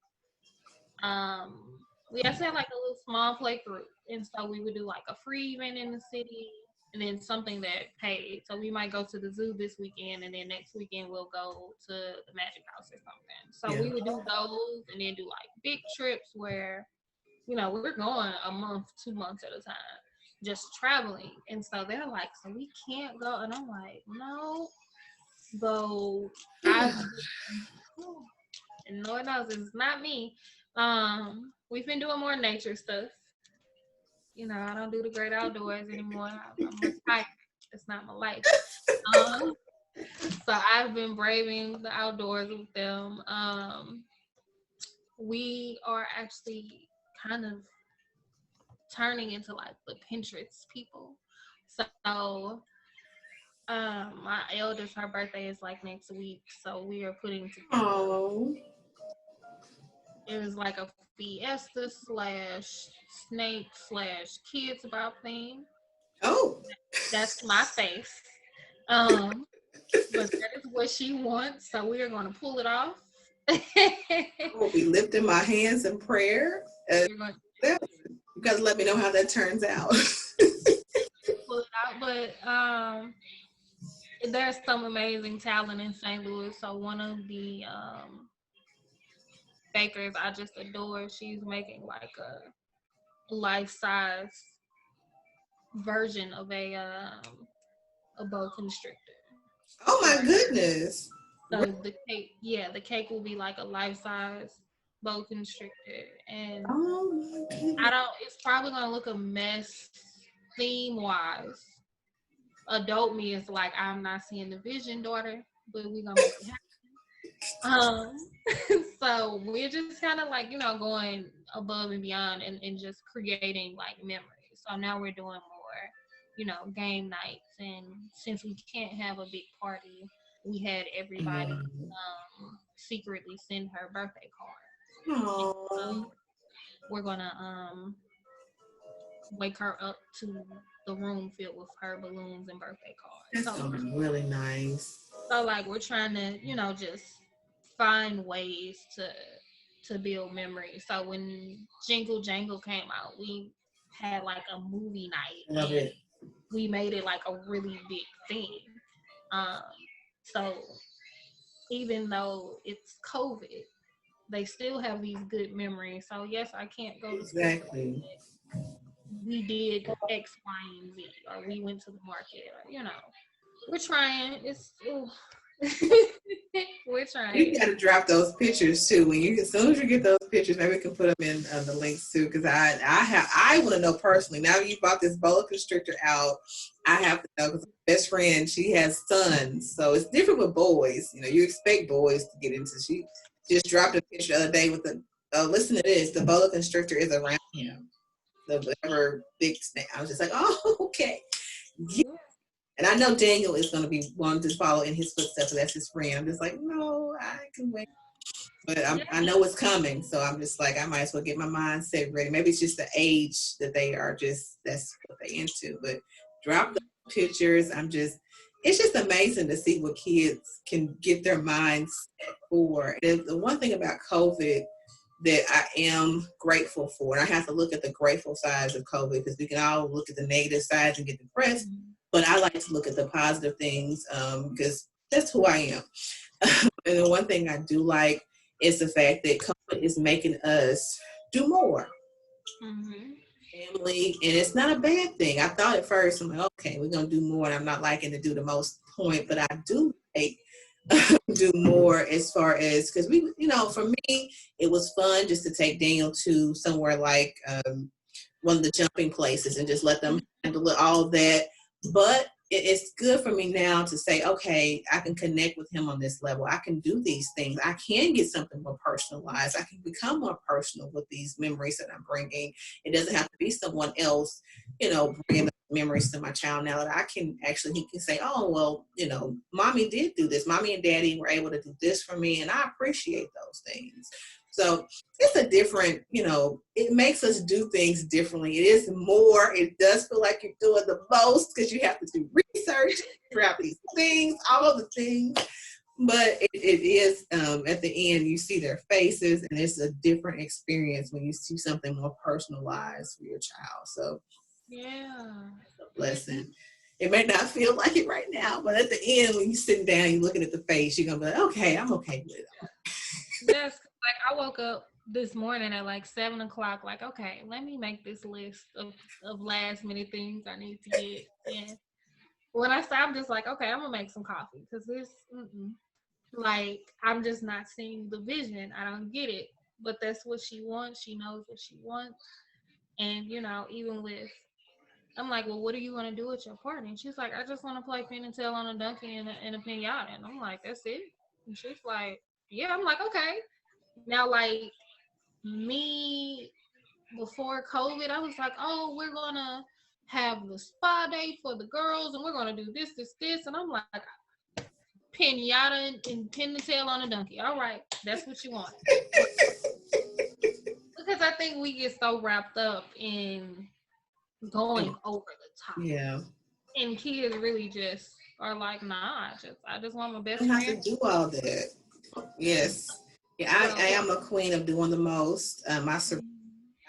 we actually had like a little small play group, and so we would do like a free event in the city, and then something that paid. So we might go to the zoo this weekend, and then next weekend we'll go to the Magic House or something. So we would do those, and then do like big trips where we're going a month, 2 months at a time, just traveling. And so they're like, so we can't go, and I'm like, no. So and Lord knows it's not me. We've been doing more nature stuff. I don't do the great outdoors anymore. I'm retired. It's not my life. So I've been braving the outdoors with them. We are actually kind of turning into like the Pinterest people. So my eldest, her birthday is like next week. So we are putting together. Oh. It was like a fiesta / snake / kids about theme. Oh. That's my face. But that is what she wants, so we are going to pull it off. I will be lifting my hands in prayer. You guys let me know how that turns out. Pull it out, but there's some amazing talent in St. Louis. So one of the bakers I just adore, she's making like a life-size version of a boa constrictor. Oh my goodness! So the cake will be like a life-size boa constrictor, and it's probably gonna look a mess theme-wise. Adult me is like, I'm not seeing the vision, daughter, but we're gonna make it happen. So we're just kind of like going above and beyond, and just creating like memories. So now we're doing more game nights, and since we can't have a big party, we had everybody secretly send her birthday card. So we're gonna wake her up to the room filled with her balloons and birthday cards. That's so really nice. So like we're trying to just find ways to build memories. So when Jingle Jangle came out, we had like a movie night. Love it. We made it like a really big thing. So even though it's COVID, they still have these good memories. So yes, I can't go to school. Exactly. we did X, Y, and Z, or we went to the market, or we're trying. It's we're You trying. got to drop those pictures too. As soon as you get those pictures, maybe we can put them in the links too. Because I want to know personally. Now that you bought this boa constrictor out, I have to know because my best friend, she has sons, so it's different with boys. You expect boys to get into. She just dropped a picture the other day with the. Listen to this. The boa constrictor is around him. The whatever big snake. I was just like, oh, okay. Yeah. And I know Daniel is going to be wanting to follow in his footsteps. So that's his friend. I'm just like, no, I can wait. But I know it's coming. So I'm just like, I might as well get my mindset ready. Maybe it's just the age that they are that's what they into. But drop the pictures. It's just amazing to see what kids can get their minds for. And the one thing about COVID that I am grateful for, and I have to look at the grateful sides of COVID because we can all look at the negative sides and get depressed. But I like to look at the positive things because that's who I am. And the one thing I do like is the fact that COVID is making us do more. Family, and it's not a bad thing. I thought at first, I'm like, okay, we're going to do more, and I'm not liking to do the most point, but I do like do more as far as, because for me, it was fun just to take Daniel to somewhere like one of the jumping places and just let them handle all that. But it's good for me now to say, okay, I can connect with him on this level. I can do these things. I can get something more personalized. I can become more personal with these memories that I'm bringing. It doesn't have to be someone else, bringing the memories to my child now that he can say, oh, well, mommy did do this. Mommy and daddy were able to do this for me. And I appreciate those things. So it's a different, it makes us do things differently. It is more, it does feel like you're doing the most because you have to do research, figure out these things, all of the things. But it is, at the end, you see their faces and it's a different experience when you see something more personalized for your child. So yeah, it's a blessing. It may not feel like it right now, but at the end, when you're sitting down, you're looking at the face, you're going to be like, okay, I'm okay with it. Yes, like I woke up this morning at like 7:00, like, okay, let me make this list of last minute things I need to get. And when I start, I'm just like, okay, I'm gonna make some coffee because like, I'm just not seeing the vision. I don't get it, but that's what she wants. She knows what she wants. And even with, I'm like, well, what do you want to do at your party? And she's like, I just want to play pin and tail on a donkey and a pinata. And I'm like, that's it? And she's like, yeah. I'm like, okay. Now, like, me before COVID, I was like, oh, we're gonna have the spa day for the girls and we're gonna do this, this, this. And I'm like, pinata and pin the tail on a donkey. All right, that's what you want. Because I think we get so wrapped up in going over the top. Yeah. And kids really just are like, nah, I just want my best I friend. have to do all that. Yes. Yeah, I am a queen of doing the most. I survive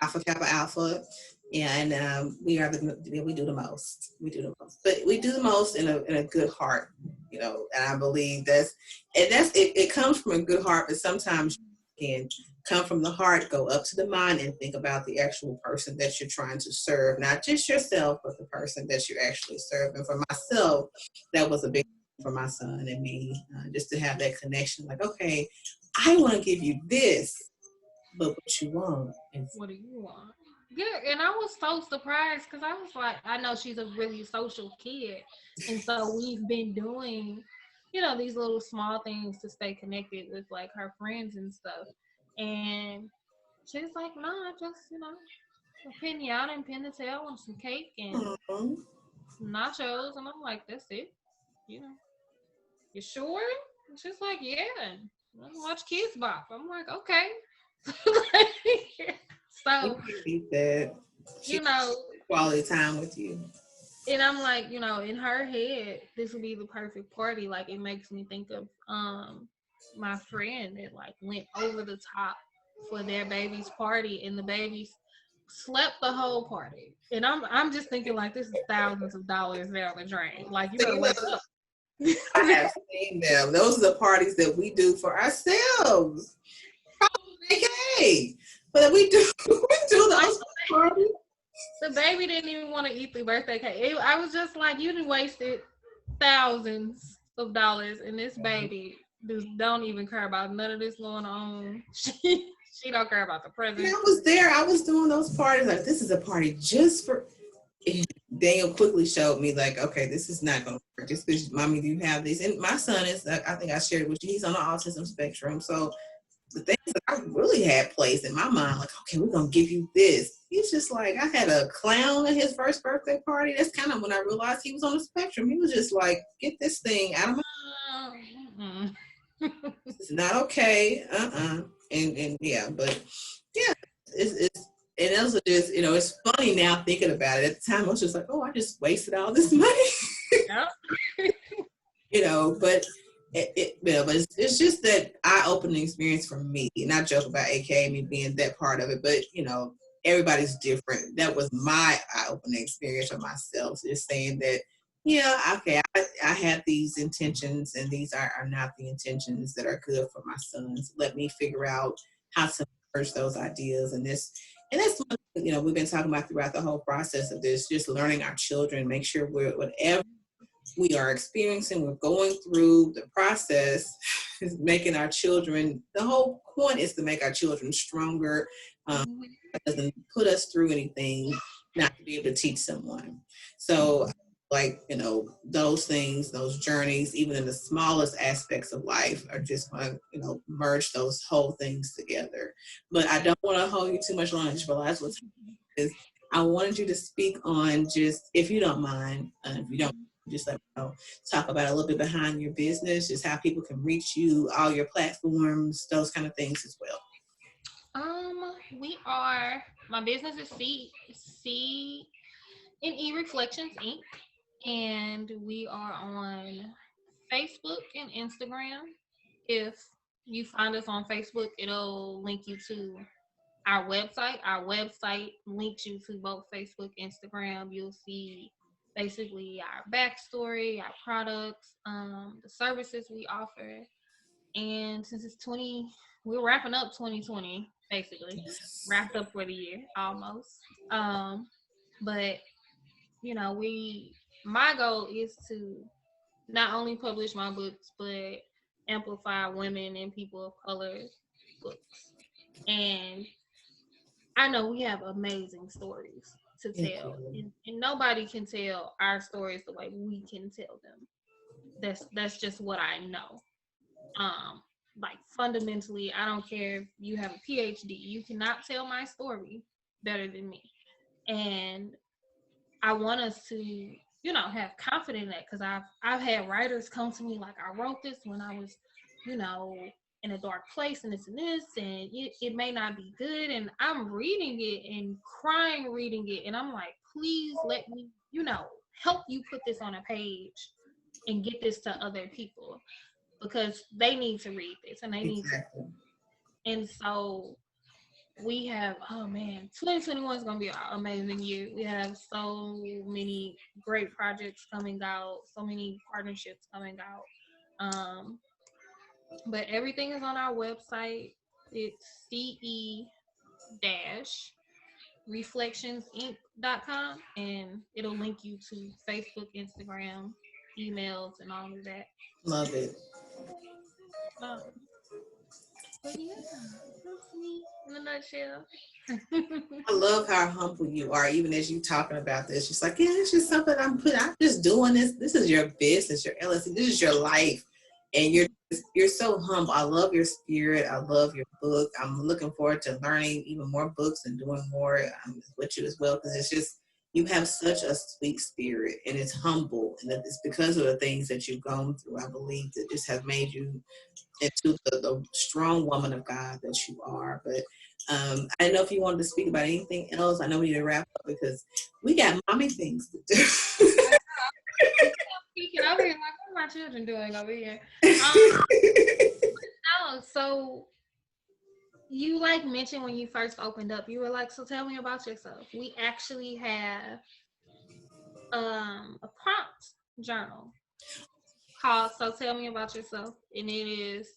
Alpha Kappa Alpha. Yeah, and we do the most. We do the most, but we do the most in a good heart, and I believe it comes from a good heart, but sometimes you can come from the heart, go up to the mind, and think about the actual person that you're trying to serve, not just yourself, but the person that you're actually serving. For myself, that was a big thing for my son and me, just to have that connection. Like, okay, I want to give you this, but what you want is what do you want? Yeah, and I was so surprised because I was like, I know she's a really social kid, and so we've been doing, these little small things to stay connected with like her friends and stuff. And she's like, nah, just a pinata and pin the tail and some cake and nachos, and I'm like, that's it, you sure? And she's like, yeah, watch Kids Bop. I'm like, okay. So, that quality time with you. And I'm like, in her head, this would be the perfect party. Like, it makes me think of my friend that like went over the top for their baby's party, and the babies slept the whole party. And I'm just thinking like, this is thousands of dollars down the drain. Like, you better wake up. I have seen them. Those are the parties that we do for ourselves. Probably, hey, but we do those parties. The baby didn't even want to eat the birthday cake. I was just like, you done wasted thousands of dollars, and this baby just don't even care about none of this going on. She don't care about the present. I was there. I was doing those parties. Like, this is a party just for. Daniel quickly showed me, like, okay, this is not going to work. Just because, mommy, do you have these? And my son is, I think I shared it with you, he's on the autism spectrum. So the things that I really had placed in my mind, like, okay, we're going to give you this. He's just like, I had a clown at his first birthday party. That's kind of when I realized he was on the spectrum. He was just like, get this thing out of my It's not okay. And yeah, but yeah, it's and also just, it's funny now thinking about it. At the time, I was just like, oh, I just wasted all this money. But but it's just that eye-opening experience for me. And I joke about AKA me being that part of it, but everybody's different. That was my eye-opening experience for myself. So just saying that, yeah, okay, I have these intentions, and these are not the intentions that are good for my sons. Let me figure out how to merge those ideas. And that's what we've been talking about throughout the whole process of this, just learning our children, make sure whatever we are experiencing, we're going through the process is making our children, the whole point is to make our children stronger. It doesn't put us through anything not to be able to teach someone. So like, those things, those journeys, even in the smallest aspects of life, are just going to, merge those whole things together. But I don't want to hold you too much longer. I just realized what is. I wanted you to speak on, just, if you don't mind, if you don't, just let me know, talk about a little bit behind your business, just how people can reach you, all your platforms, those kind of things as well. My business is C and E Reflections Inc. And we are on Facebook and Instagram. If you find us on Facebook, it'll link you to our website. Our website links you to both Facebook, Instagram. You'll see basically our backstory, our products, the services we offer. And since it's we're wrapping up 2020, basically wrapped up for the year almost. But my goal is to not only publish my books, but amplify women and people of color books. And I know we have amazing stories to tell, and nobody can tell our stories the way we can tell them. That's just what I know. Like, fundamentally, I don't care if you have a PhD, you cannot tell my story better than me. And I want us to, have confidence in that, because I've had writers come to me like, I wrote this when I was, in a dark place and this, and it may not be good. And I'm reading it and crying reading it. And I'm like, please let me, help you put this on a page and get this to other people, because they need to read this and they need to. And so we have, 2021 is going to be an amazing year. We have so many great projects coming out, so many partnerships coming out. But everything is on our website. It's ce-reflectionsinc.com, and it'll link you to Facebook, Instagram, emails, and all of that. Love it. But yeah, that's me in a nutshell. I love how humble you are, even as you talking about this. Just like, yeah, it's just something I'm just doing this. This is your business, your LLC. This is your life, and you're so humble. I love your spirit. I love your book. I'm looking forward to learning even more books and doing more with you as well, because it's just, you have such a sweet spirit, and it's humble, and it's because of the things that you've gone through, I believe, that just have made you into the strong woman of God that you are. But I don't know if you wanted to speak about anything else. I know we need to wrap up because we got mommy things to do. Speaking over here, like, what are my children doing over here? No, so you mentioned when you first opened up, you were like, so tell me about yourself. We actually have a prompt journal called So Tell Me About Yourself, and it is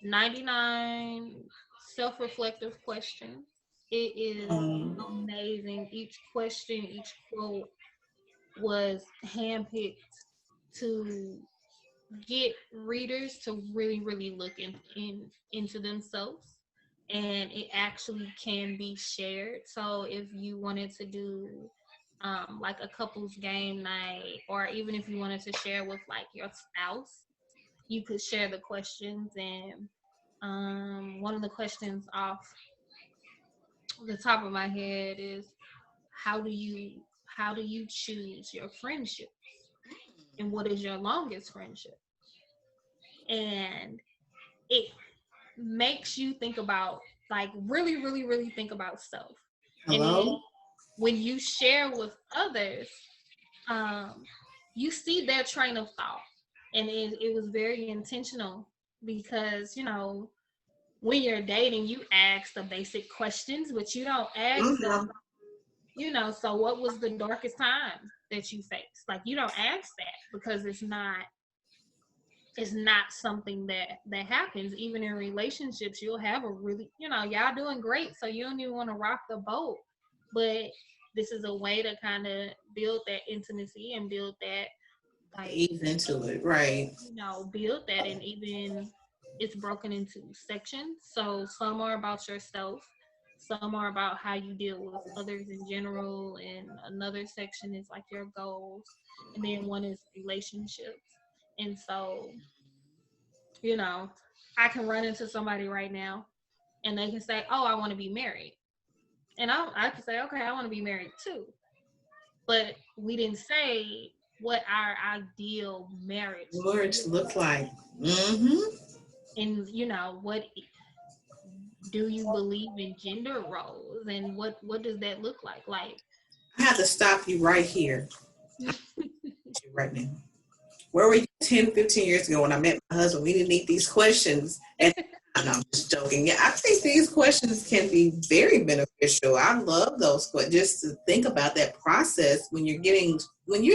99 self-reflective questions It is amazing. Each question, each quote was handpicked to get readers to really, really look into themselves. And it actually can be shared. So if you wanted to do like a couples game night, or even if you wanted to share with like your spouse, you could share the questions. And one of the questions off the top of my head is, how do you choose your friendships, and what is your longest friendship? And it makes you think about, like, really, really, really think about self. And then Hello? when you share with others, you see their train of thought. And it was very intentional because, when you're dating, you ask the basic questions, but you don't ask them, so what was the darkest time that you faced? Like, you don't ask that because it's not something that happens. Even in relationships, you'll have a really, y'all doing great, so you don't even want to rock the boat. But this is a way to kind of build that intimacy and build that, like, Ease into it, right? build that. And even it's broken into sections. So some are about yourself, some are about how you deal with others in general, and another section is like your goals, and then one is relationships. And so, you know, I can run into somebody right now and they can say, "Oh, I want to be married." And I can say, "Okay, I want to be married too." But we didn't say what our ideal marriage Words looks look like. like. Mm-hmm. And, what do you believe in gender roles, and what does that look like? Like, I have to stop you right here. Right now. Where were you 10, 15 years ago when I met my husband? We didn't need these questions. And no, I'm just joking. Yeah, I think these questions can be very beneficial. I love those questions. Just to think about that process when you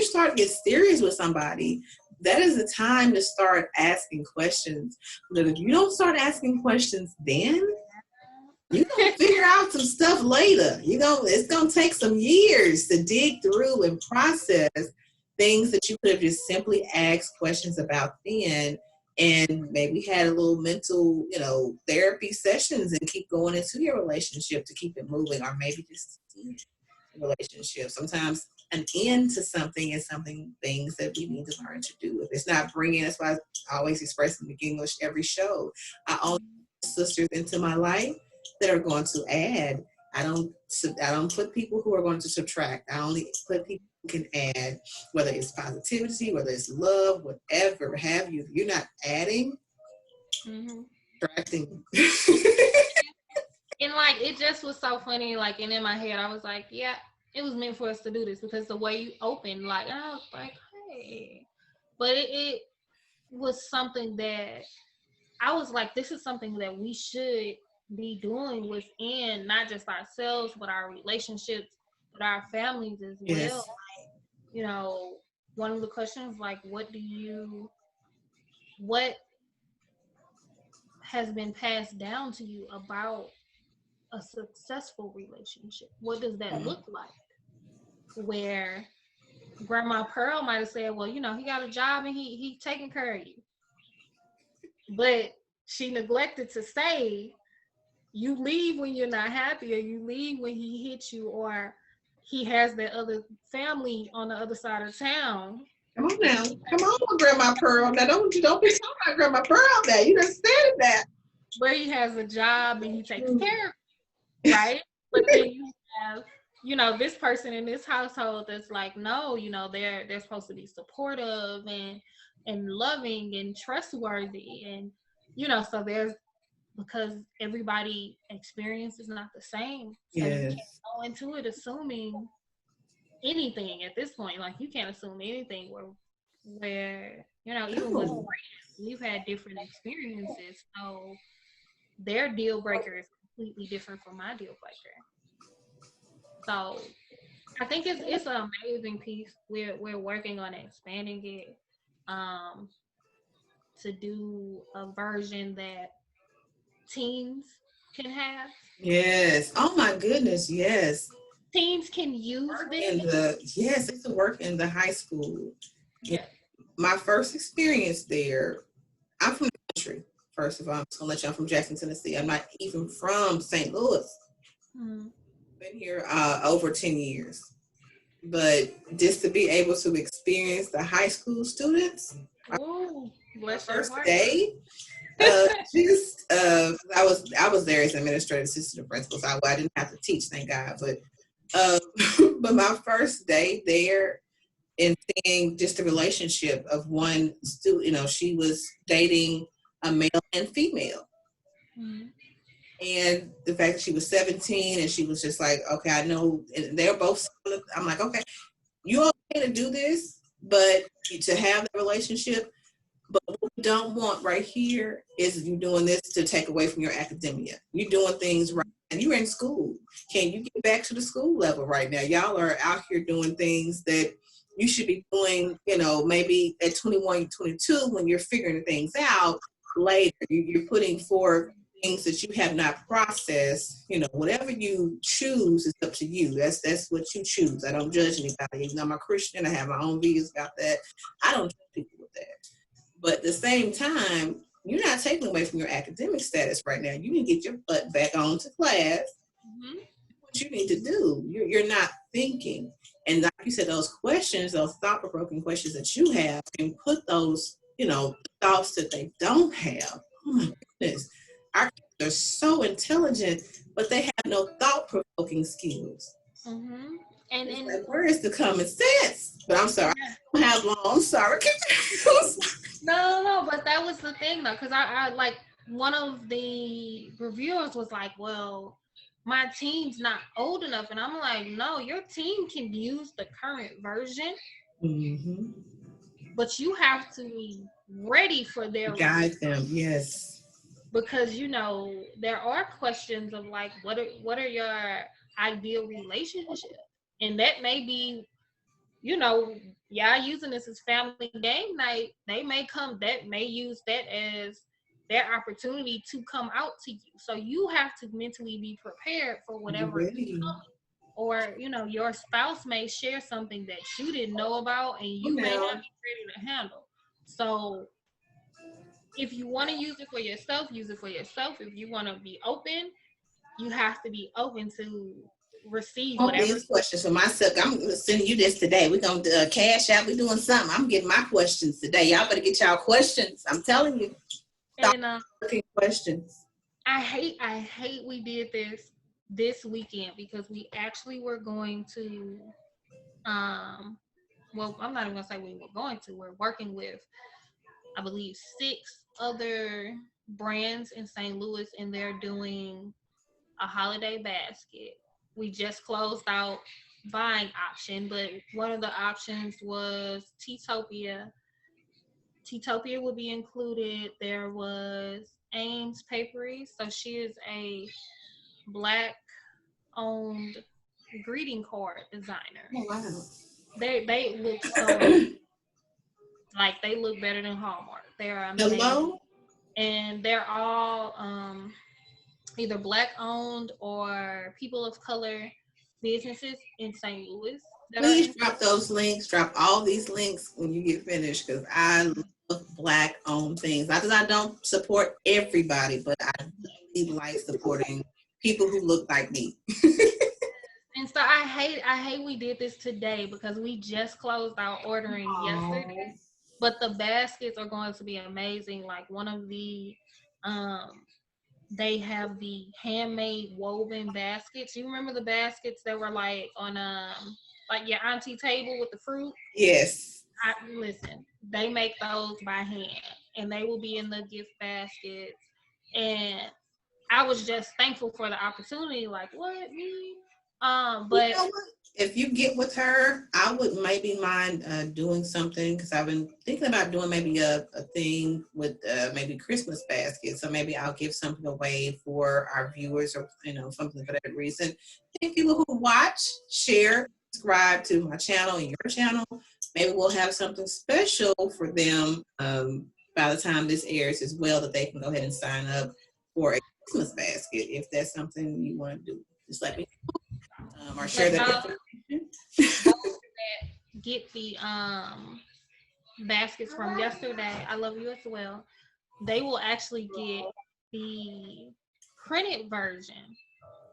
start to get serious with somebody, that is the time to start asking questions. But if you don't start asking questions then, you're gonna figure out some stuff later. It's gonna take some years to dig through and process things that you could have just simply asked questions about then, and maybe had a little mental, therapy sessions and keep going into your relationship to keep it moving, or maybe just relationship. Sometimes an end to something is things that we need to learn to do. If it's not bringing, that's why I always express in the beginning of every show, I only sisters into my life that are going to add. I don't put people who are going to subtract. I only put people who can add, whether it's positivity, whether it's love, whatever have you. If you're not adding, subtracting. and like, it just was so funny. Like, and in my head, I was like, yeah, it was meant for us to do this, because the way you opened, like, and I was like, hey, but it was something that I was like, this is something that we should be doing within not just ourselves, but our relationships, but our families as well. Yes. One of the questions, like, what has been passed down to you about a successful relationship? What does that look like? Where Grandma Pearl might have said, well, he got a job and he taking care of you. But she neglected to say, you leave when you're not happy, or you leave when he hits you, or he has that other family on the other side of town. Come on now. Come on, Grandma Pearl. Now don't be talking about Grandma Pearl now. You just said that. Where he has a job and he takes care of you, right? But then you have, this person in this household that's like, no, they're supposed to be supportive and loving and trustworthy. And, so there's, because everybody experience is not the same. So you can't go into it assuming anything at this point. Like, you can't assume anything where even with friends, we've had different experiences. So their deal breaker is completely different from my deal breaker. So I think it's an amazing piece. We're working on expanding it to do a version that teens can have. Yes. Oh my goodness. Yes. Teens can use In this. the yes, I used to work in the high school. And Yeah. my first experience there, I'm from the country. First of all, I'm just gonna let you know I'm from Jackson, Tennessee. I'm not even from St. Louis. Mm. Been here over 10 years. But just to be able to experience the high school students, Ooh, my bless your first heart. day, I was there as administrative assistant principal, so I didn't have to teach, thank God. But uh, but my first day there and seeing just the relationship of one student, she was dating a male and female. Mm. And the fact that she was 17 and she was just like, okay, I know, and they're both, I'm like, okay, you okay to do this, but to have the relationship. But what we don't want right here is you doing this to take away from your academia. You're doing things right, and you're in school. Can you get back to the school level right now? Y'all are out here doing things that you should be doing, maybe at 21, 22 when you're figuring things out later. You're putting forth things that you have not processed. Whatever you choose is up to you. That's what you choose. I don't judge anybody. Even though I'm a Christian, I have my own views about that. I don't judge people with that. But at the same time, you're not taking away from your academic status right now. You can get your butt back on to class. Mm-hmm. What you need to do. You're not thinking. And like you said, those questions, those thought-provoking questions that you have, and put those, thoughts that they don't have. Oh my goodness. Our kids are so intelligent, but they have no thought-provoking skills. Mm-hmm. And It's and like, where is the common sense? But I'm sorry, yeah. I don't have long. I'm sorry. No, but that was the thing though, because I like one of the reviewers was like, well, my team's not old enough. And I'm like, no, your team can use the current version, Mm-hmm. but you have to be ready for their Guide release. them, yes. Because there are questions of like what are your ideal relationships, and that may be y'all using this as family game night. They may use that as their opportunity to come out to you, so you have to mentally be prepared for Be whatever is ready. coming. Or your spouse may share something that you didn't know about and you may not Now, be ready to handle. So if you want to use it for yourself, use it for yourself. If you want to be open, you have to be open to receive all whatever. these questions for myself. I'm sending you this today. We're going to cash out. We're doing something. I'm getting my questions today. Y'all better get y'all questions. I'm telling you. Stop And looking questions. I hate we did this weekend, because we actually were going to well, I'm not even gonna say we were going to. We're working with, I believe, 6 other brands in St. Louis, and they're doing a holiday basket. We just closed out buying option, but one of the options was Teatopia. Teatopia would be included. There was Ames Papery. So she is a Black owned greeting card designer. Oh, wow. They look so, like, they look better than Hallmark. They're amazing. Hello? And they're all either Black owned or people of color businesses in St. Louis that are Please in. drop those links. Drop all these links when you get finished because I love Black owned things. Not that I don't support everybody, but I really like supporting people who look like me. And so I hate we did this today, because we just closed out ordering yesterday. But the baskets are going to be amazing. Like, one of the um they have the handmade woven baskets. You remember the baskets that were like on like your auntie table with the fruit? Yes. Listen, they make those by hand, and they will be in the gift baskets. And I was just thankful for the opportunity. Like, what, me? You But know what? If you get with her, I would maybe mind doing something because I've been thinking about doing maybe a thing with maybe Christmas baskets. So maybe I'll give something away for our viewers or, something for that reason. And people who watch, share, subscribe to my channel and your channel, maybe we'll have something special for them by the time this airs as well that they can go ahead and sign up for a Christmas basket if that's something you want to do. Just let me know, or share that information. Get the baskets from yesterday. I love you as well. They will actually get the printed version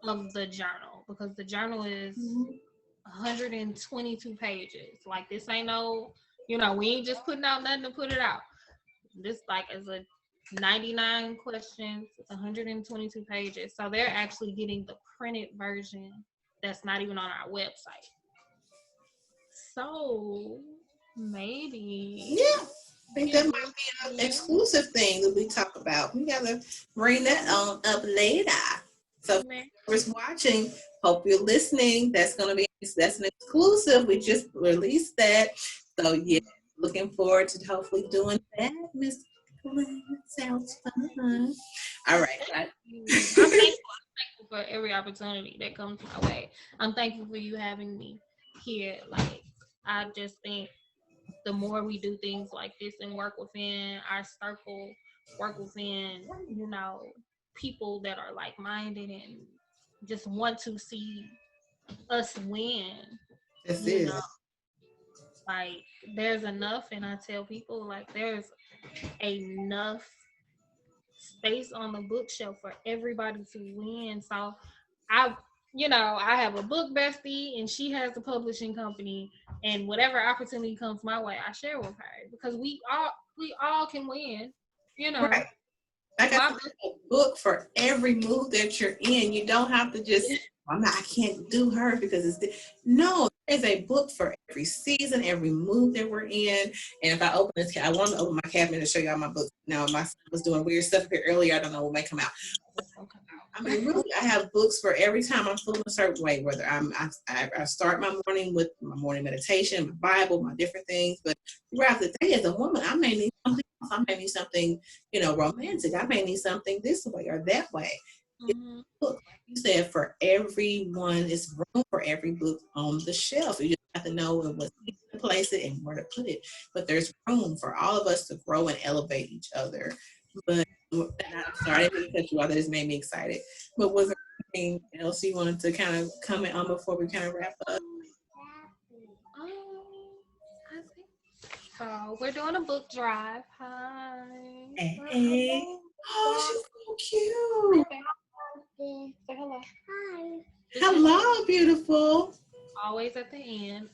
of the journal because the journal is 122 pages. Like this ain't no, we ain't just putting out nothing to put it out. This like is a 99 questions, 122 pages. So they're actually getting the printed version that's not even on our website. So maybe. Yeah. I think that might be an exclusive thing that we talk about. We gotta bring that on up later. So whoever's watching, hope you're listening. That's an exclusive. We just released that. So yeah, looking forward to hopefully doing that, Miss Jacquelyn. Sounds fun. All right. I'm thankful for every opportunity that comes my way. I'm thankful for you having me here. Like I just think the more we do things like this and work within our circle, work within, people that are like-minded and just want to see us win. That's it. Like there's enough, and I tell people like there's enough space on the bookshelf for everybody to win. So I have a book bestie and she has a publishing company, and whatever opportunity comes my way, I share with her because we all can win, Right. Like I said, a book for every move that you're in. You don't have to just, I can't do her because no, there's a book for every season, every move that we're in. And if I open this, I want to open my cabinet to show you all my books. Now, my son was doing weird stuff here earlier. I don't know what may come out. I mean, really, I have books for every time I'm feeling a certain way, whether I start my morning with my morning meditation, my Bible, my different things. But throughout the day as a woman, I may need something else. I may need something, romantic. I may need something this way or that way. Mm-hmm. Book, like you said, for everyone, it's room for every book on the shelf. You just have to know what to place it and where to put it. But there's room for all of us to grow and elevate each other. But I'm sorry, I didn't cut you off. That just made me excited. But was there anything else you wanted to kind of comment on before we kind of wrap up? I think so. We're doing a book drive. Hi. Hey. Oh, she's so cute. Say hello. Hi. Hello, beautiful. Always at the end.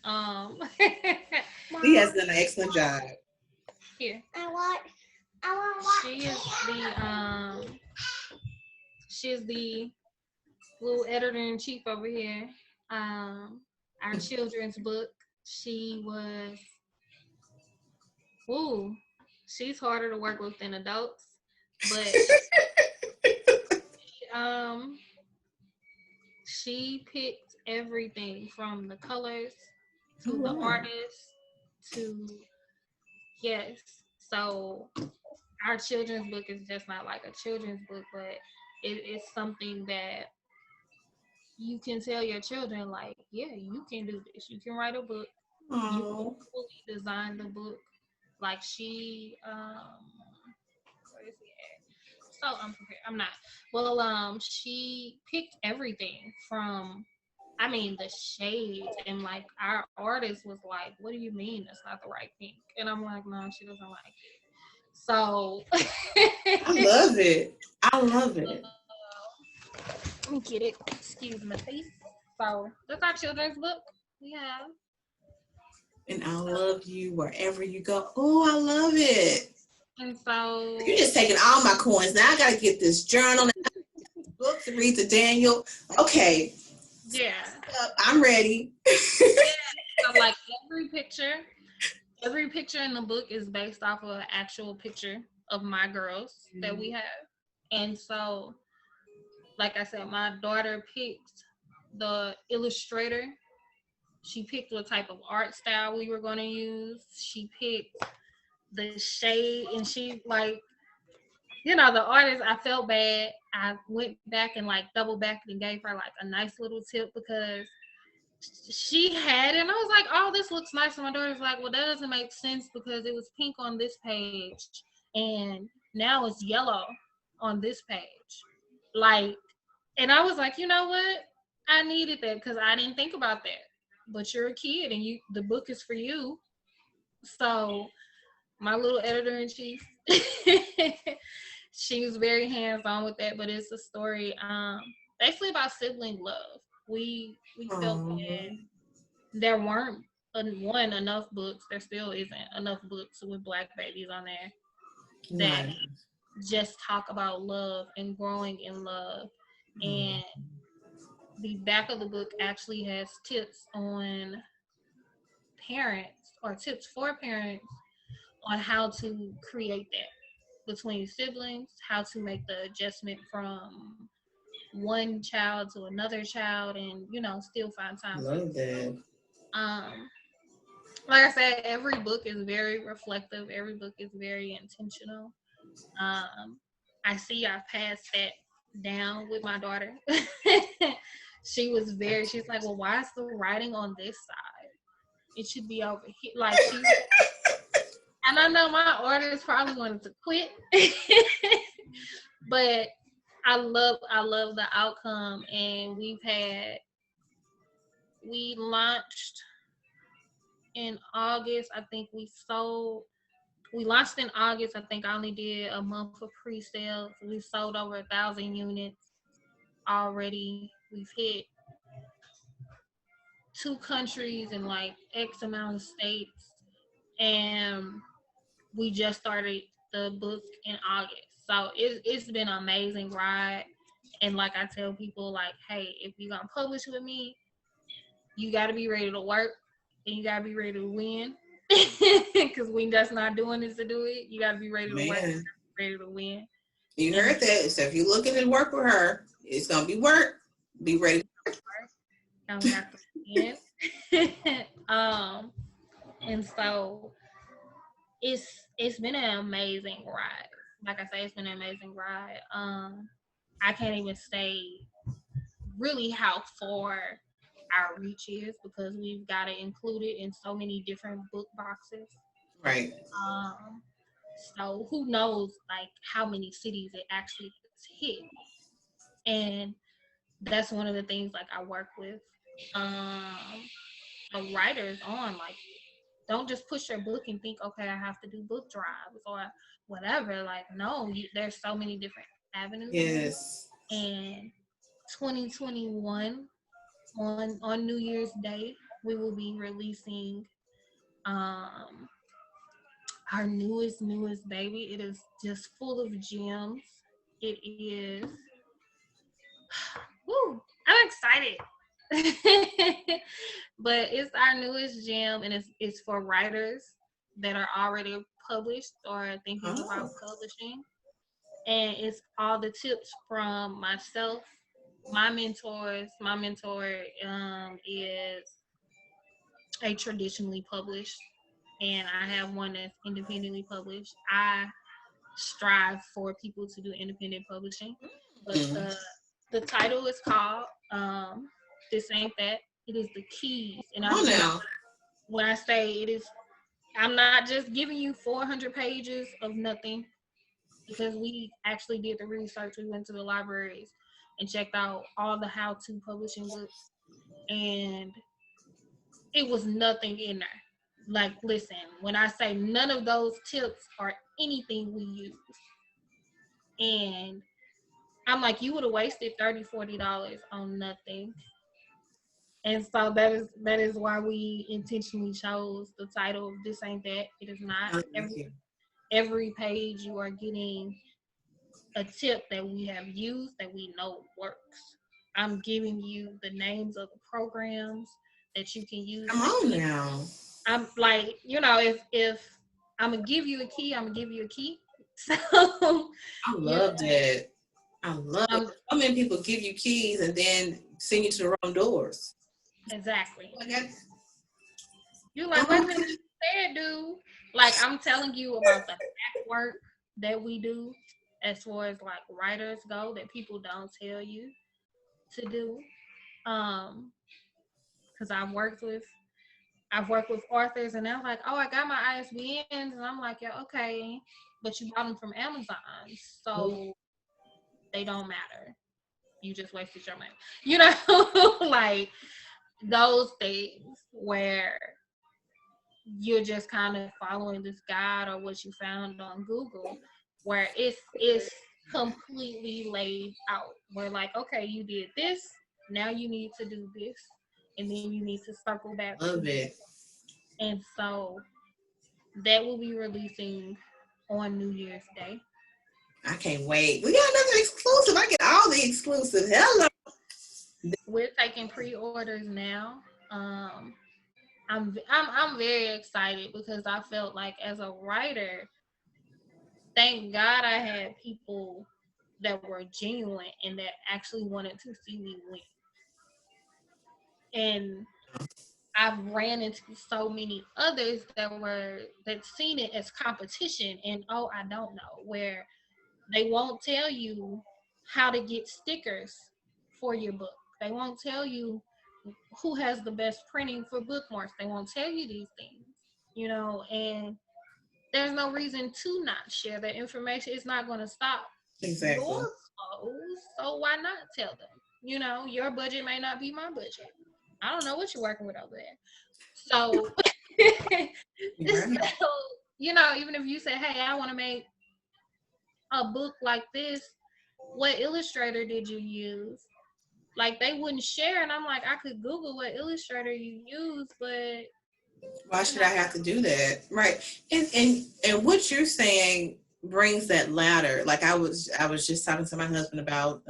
He has done an excellent job. Here. She is the little editor-in-chief over here. Our children's book. She's harder to work with than adults, but she picked everything from the colors to the artist to so our children's book is just not like a children's book, but it's something that you can tell your children, like, yeah, you can do this. You can write a book. You can fully design the book. Like she, where is he at? So unprepared. I'm not. Well, she picked everything from, the shades, and like our artist was like, "What do you mean that's not the right pink?" And I'm like, "No, she doesn't like it." So I love it. Let me get it. Excuse me, please. So that's our children's book. Yeah. And I love you wherever you go. Oh, I love it. And so you're just taking all my coins. Now I gotta get this journal and book to read to Daniel. Okay. Yeah. I'm ready. So like every picture in the book is based off of an actual picture of my girls that we have. And so, like I said, my daughter picked the illustrator. She picked what type of art style we were going to use. She picked the shade, and she the artist, I felt bad. I went back and double backed and gave her a nice little tip because she had it, and I was like, oh, this looks nice. And my daughter's like, well, that doesn't make sense because it was pink on this page and now it's yellow on this page. Like, and I was like, you know what? I needed that because I didn't think about that. But you're a kid and the book is for you. So my little editor in chief, she was very hands on with that. But it's a story, basically about sibling love. We felt Oh, that there weren't enough books. There still isn't enough books with Black babies on there that nice. just talk about love and growing in love. And the back of the book actually has tips on parents or tips for parents on how to create that between siblings, how to make the adjustment from one child to another child, and still find time for Love yourself. that. Like I said, every book is very reflective. Every book is very intentional. Um, I see I passed that down with my daughter. She's like, well, why is the writing on this side? It should be over here. Like and I know my orders probably wanted to quit, but I love the outcome. And we launched in August. I think we launched in August. I think I only did a month of pre-sales. We sold over 1,000 units already. We've hit 2 countries and like X amount of states. And we just started the book in August. So it's been an amazing ride. And like I tell people, like, hey, if you're gonna publish with me, you gotta be ready to work and you gotta be ready to win. Because we just not doing this to do it. You gotta be ready to work, Man, ready to win. you And heard that. So if you're looking to work with her, it's gonna be work. Be ready. and we have to win. And so it's been an amazing ride. Like I say, it's been an amazing ride. I can't even say really how far our reach is because we've got to include it in so many different book boxes. Right. Um, so who knows like how many cities it actually has hit. And that's one of the things like I work with the writers on, like, don't just push your book and think, okay, I have to do book drives or whatever. Like, no, there's so many different avenues. Yes. And 2021 on New Year's Day, we will be releasing um our newest baby. It is just full of gems. It is woo, I'm excited. But it's our newest gem and it's for writers that are already published or thinking about publishing. And it's all the tips from myself, my mentors. My mentor is a traditionally published, and I have one that's independently published. I strive for people to do independent publishing, but the title is called This Ain't That. It is the keys, and when I say it is, I'm not just giving you 400 pages of nothing, because we actually did the research. We went to the libraries and checked out all the how-to publishing books, and it was nothing in there. Like, listen, when I say none of those tips are anything we use, and I'm like, you would have wasted $30-$40 on nothing. And so that is why we intentionally chose the title of This Ain't That. It is not. Every page you are getting a tip that we have used that we know works. I'm giving you the names of the programs that you can use. Come on now. I'm like, if I'm gonna give you a key, I'm gonna give you a key. So I love that. I love it. So many people give you keys and then send you to the wrong doors. Exactly. Okay. You're like, wait a minute, you said, dude. Like, I'm telling you about the back work that we do as far as like writers go that people don't tell you to do. Because I've worked with authors and they're like, oh, I got my ISBNs, and I'm like, yeah, okay, but you bought them from Amazon, so they don't matter. you just wasted your money. You know, like those things where you're just kind of following this guide or what you found on Google, where it's completely laid out. Where like, okay, you did this, now you need to do this, and then you need to circle back to Love this. it. And so that will be releasing on New Year's Day. I can't wait. We got another exclusive. I get all the exclusives. Hello. We're taking pre-orders now. I'm very excited because I felt like as a writer, thank God I had people that were genuine and that actually wanted to see me win. And I've ran into so many others that seen it as competition and oh, I don't know, where they won't tell you how to get stickers for your book. They won't tell you who has the best printing for bookmarks. They won't tell you these things, you know, and there's no reason to not share that information. It's not going to stop Exactly. your clothes, so why not tell them? You know, your budget may not be my budget. I don't know what you're working with over there. So, so you know, even if you say, hey, I want to make a book like this, what illustrator did you use? Like they wouldn't share, and I'm like, I could Google what illustrator you use, but why should I have to do that? Right. And what you're saying brings that ladder. Like I was just talking to my husband about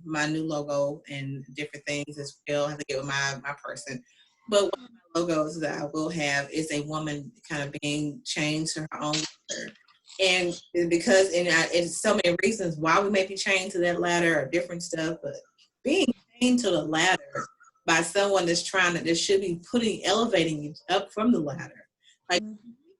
my new logo and different things as well. I have to get with my person. But one of my logos that I will have is a woman kind of being chained to her own ladder. And because it's so many reasons why we may be chained to that ladder or different stuff, but being chained to the ladder by someone that should be elevating you up from the ladder. Like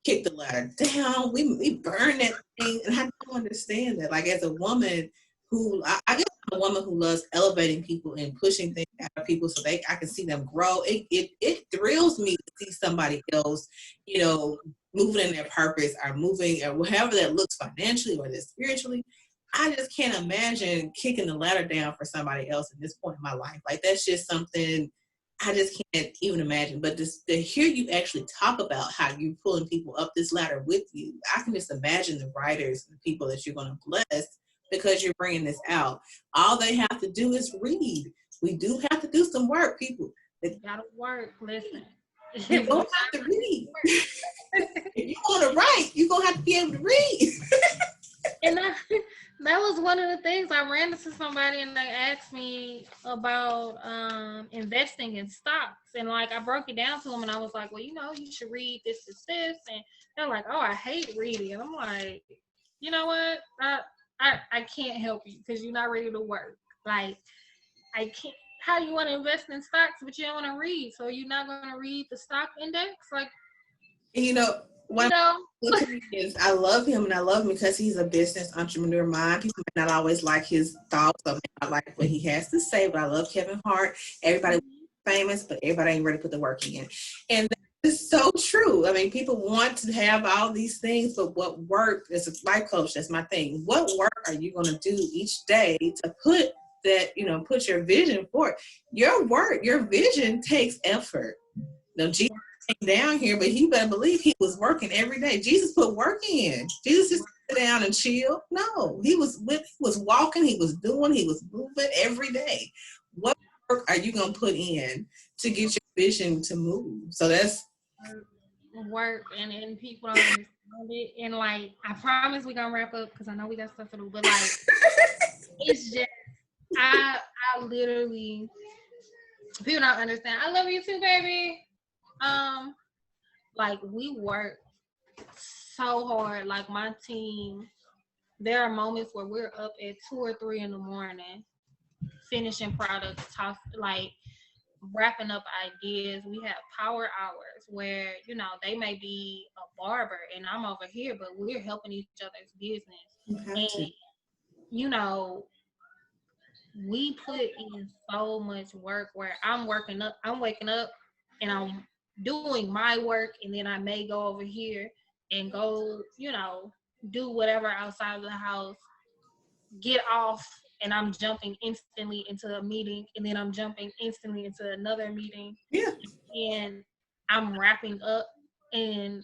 kick the ladder down, we burn that thing, and I don't understand that. Like as a woman who I guess I'm a woman who loves elevating people and pushing things out of people so I can see them grow. It thrills me to see somebody else, you know, moving in their purpose or moving or however that looks financially or spiritually. I just can't imagine kicking the ladder down for somebody else at this point in my life. Like that's just something I just can't even imagine. But to hear you actually talk about how you're pulling people up this ladder with you, I can just imagine the writers and the people that you're going to bless because you're bringing this out. All they have to do is read. We do have to do some work, people. They gotta work. Listen, you don't have to read. If you want to write, you're going to have to be able to read. And that was one of the things. I ran into somebody and they asked me about investing in stocks, and like I broke it down to them and I was like, well, you know, you should read this, and they're like, oh, I hate reading. And I'm like, you know what, I can't help you because you're not ready to work. Like I can't. How do you want to invest in stocks but you don't want to read? So you're not going to read the stock index? Like, you know, is I love him, and I love him because he's a business entrepreneur mind. People may not always like his thoughts or may not like what he has to say, but I love Kevin Hart. Everybody famous, but everybody ain't ready to put the work in. And that is so true. I mean, people want to have all these things, but what work as a life coach, that's my thing. What work are you going to do each day to put that, you know, put your vision for it? Your work, your vision takes effort. Now, Jesus came down here, but he better believe he was working every day. Jesus put work in. Jesus just sit down and chill. No, he was walking, he was doing, he was moving every day. What work are you gonna put in to get your vision to move? So that's work, and people don't understand it. And like, I promise we're gonna wrap up because I know we got stuff to do. But like, it's just I literally, people don't understand. I love you too, baby. Like we work so hard. Like my team, there are moments where we're up at 2 or 3 in the morning, finishing products, like wrapping up ideas. We have power hours where, you know, they may be a barber and I'm over here, but we're helping each other's business. And, you know, we put in so much work where I'm waking up and I'm doing my work, and then I may go over here and go, you know, do whatever outside of the house, get off and I'm jumping instantly into a meeting, and then I'm jumping instantly into another meeting. Yeah. And I'm wrapping up, and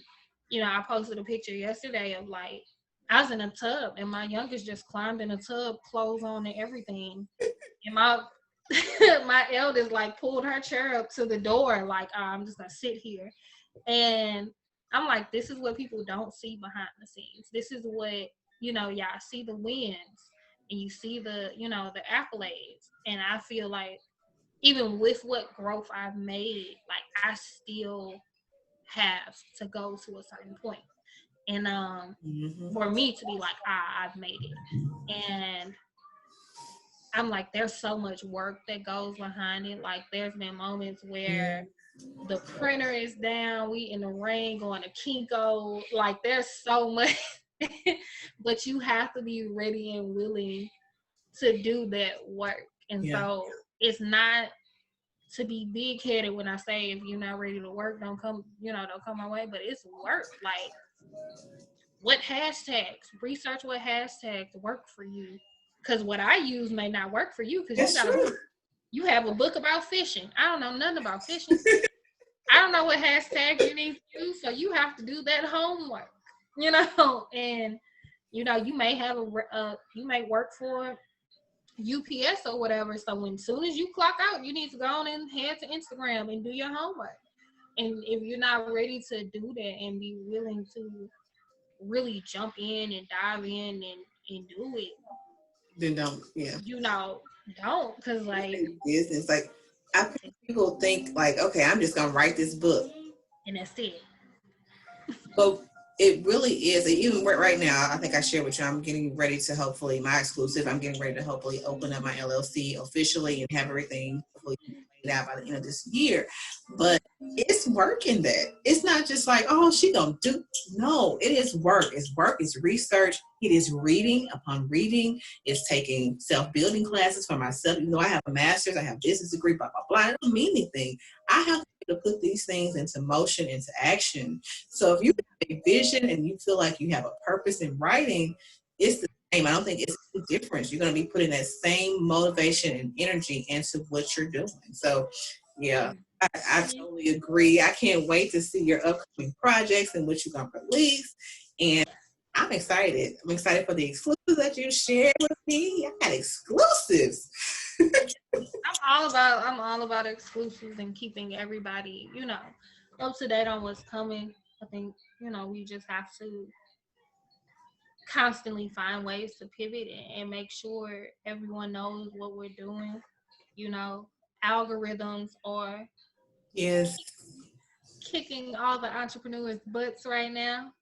I posted a picture yesterday of like I was in a tub, and my youngest just climbed in a tub, clothes on and everything, and my my eldest like pulled her chair up to the door, like I'm just gonna sit here, and I'm like, this is what people don't see behind the scenes. This is what y'all see the wins, and you see the the accolades, and I feel like even with what growth I've made, like I still have to go to a certain point. And for me to be like, I've made it. And I'm like, there's so much work that goes behind it. Like there's been moments where the printer is down, we in the rain going to Kinko. Like there's so much, but you have to be ready and willing to do that work. And so it's not to be big headed when I say if you're not ready to work, don't come my way. But it's work. Like what hashtags? Research what hashtags work for you. Because what I use may not work for you because you have a book about fishing. I don't know nothing about fishing. I don't know what hashtags you need to use, so you have to do that homework. And you may have you may work for UPS or whatever. So when soon as you clock out, you need to go on and head to Instagram and do your homework. And if you're not ready to do that and be willing to really jump in and dive in and do it, then don't. don't, because like business. Like I think people think like, okay, I'm just gonna write this book, and that's it. But it really is. Even right now, I think I shared with you, I'm getting ready to hopefully, my exclusive, I'm getting ready to hopefully open up my LLC officially and have everything hopefully laid out by the end of this year. But it's work in that. It's not just like, oh, she gonna do. No, it is work. It's work. It's research. It is reading upon reading. It's taking self-building classes for myself. Even though I have a master's, I have business degree, blah, blah, blah. It doesn't mean anything. I have to put these things into motion, into action. So if you have a vision and you feel like you have a purpose in writing, it's the same. I don't think it's a difference. You're going to be putting that same motivation and energy into what you're doing. So, yeah, I totally agree. I can't wait to see your upcoming projects and what you're going to release. And I'm excited. I'm excited for the exclusives that you shared with me. I got exclusives. I'm all about exclusives and keeping everybody, up to date on what's coming. I think, we just have to constantly find ways to pivot and make sure everyone knows what we're doing. Algorithms are kicking all the entrepreneurs' butts right now.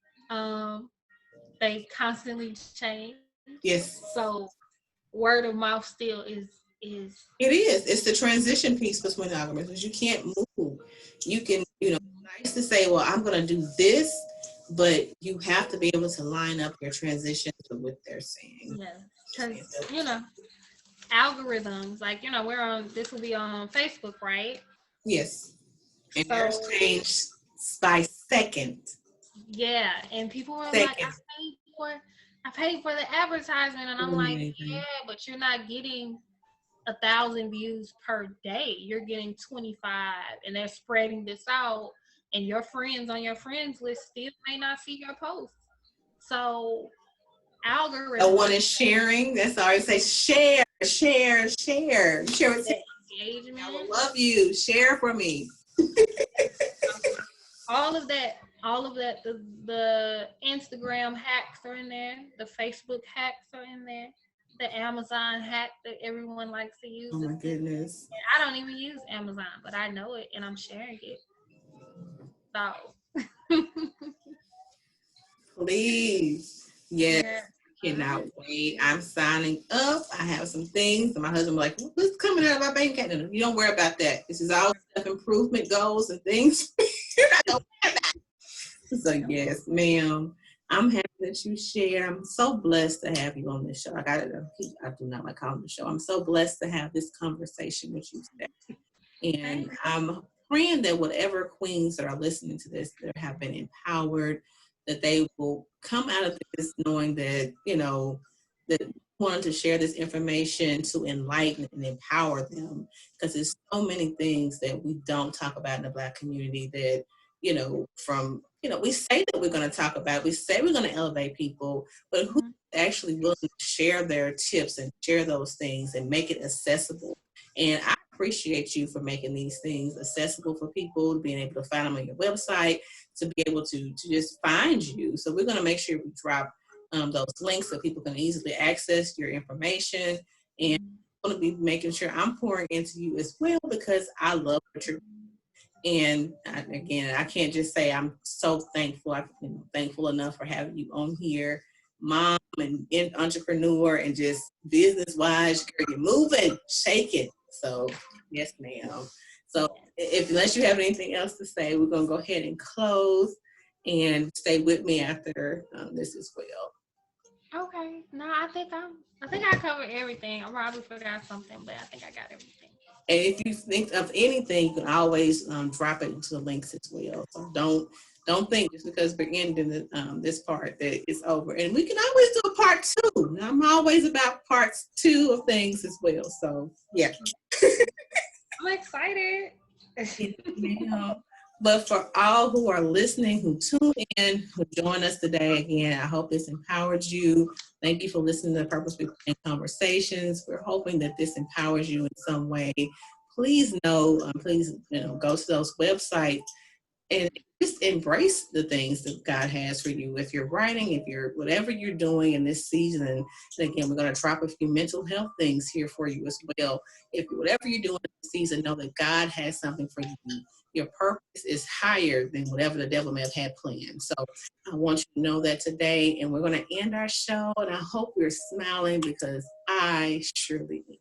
They constantly change. Yes. So word of mouth still is it is. It's the transition piece between the algorithms. You can't move. You can, nice to say, well, I'm going to do this, but you have to be able to line up your transitions with what they're saying. Yeah, because, algorithms, like, this will be on Facebook, right? Yes. And theirs change by second. Yeah, and people were like, I paid for the advertisement, and I'm like, yeah, but you're not getting 1,000 views per day. You're getting 25, and they're spreading this out, and your friends on your friends list still may not see your post. So algorithm. No one is sharing. That's all I say. Share. Share with engagement. I will love you. Share for me. all of that. The Instagram hacks are in there. The Facebook hacks are in there. The Amazon hack that everyone likes to use. Oh my goodness. I don't even use Amazon, but I know it and I'm sharing it. So please. Yes. Cannot wait. I'm signing up. I have some things. And my husband was like, what's coming out of my bank account? You don't worry about that. This is all self-improvement goals and things. So yes, ma'am. I'm happy that you share. I'm so blessed to have you on this show. I do not like calling the show. I'm so blessed to have this conversation with you today. And I'm praying that whatever queens that are listening to this that have been empowered, that they will come out of this knowing that, that wanted to share this information to enlighten and empower them, because there's so many things that we don't talk about in the Black community that, we say that we're going to talk about, we say we're going to elevate people, but who's actually willing to share their tips and share those things and make it accessible? And I appreciate you for making these things accessible for people, being able to find them on your website, to be able to just find you. So we're going to make sure we drop those links so people can easily access your information. And I'm going to be making sure I'm pouring into you as well, because I love what you're doing. And again, I can't just say I'm so thankful. I'm thankful enough for having you on here, mom and entrepreneur, and just business-wise, girl, you're moving, shaking. So yes, ma'am. So unless you have anything else to say, we're going to go ahead and close, and stay with me after this as well. Okay. No, I think I covered everything. I probably forgot something, but I think I got everything. And if you think of anything, you can always drop it into the links as well. So don't think just because we're ending this part that it's over. And we can always do a part 2. I'm always about parts 2 of things as well. So yeah. I'm excited. But for all who are listening, who tune in, who join us today, again, I hope this empowered you. Thank you for listening to Purposefully Planned Conversations. We're hoping that this empowers you in some way. Please go to those websites and just embrace the things that God has for you. If you're writing, if you're whatever you're doing in this season, and again, we're going to drop a few mental health things here for you as well. If whatever you're doing in this season, know that God has something for you. Your purpose is higher than whatever the devil may have had planned. So I want you to know that today, and we're going to end our show, and I hope we're smiling, because I surely am.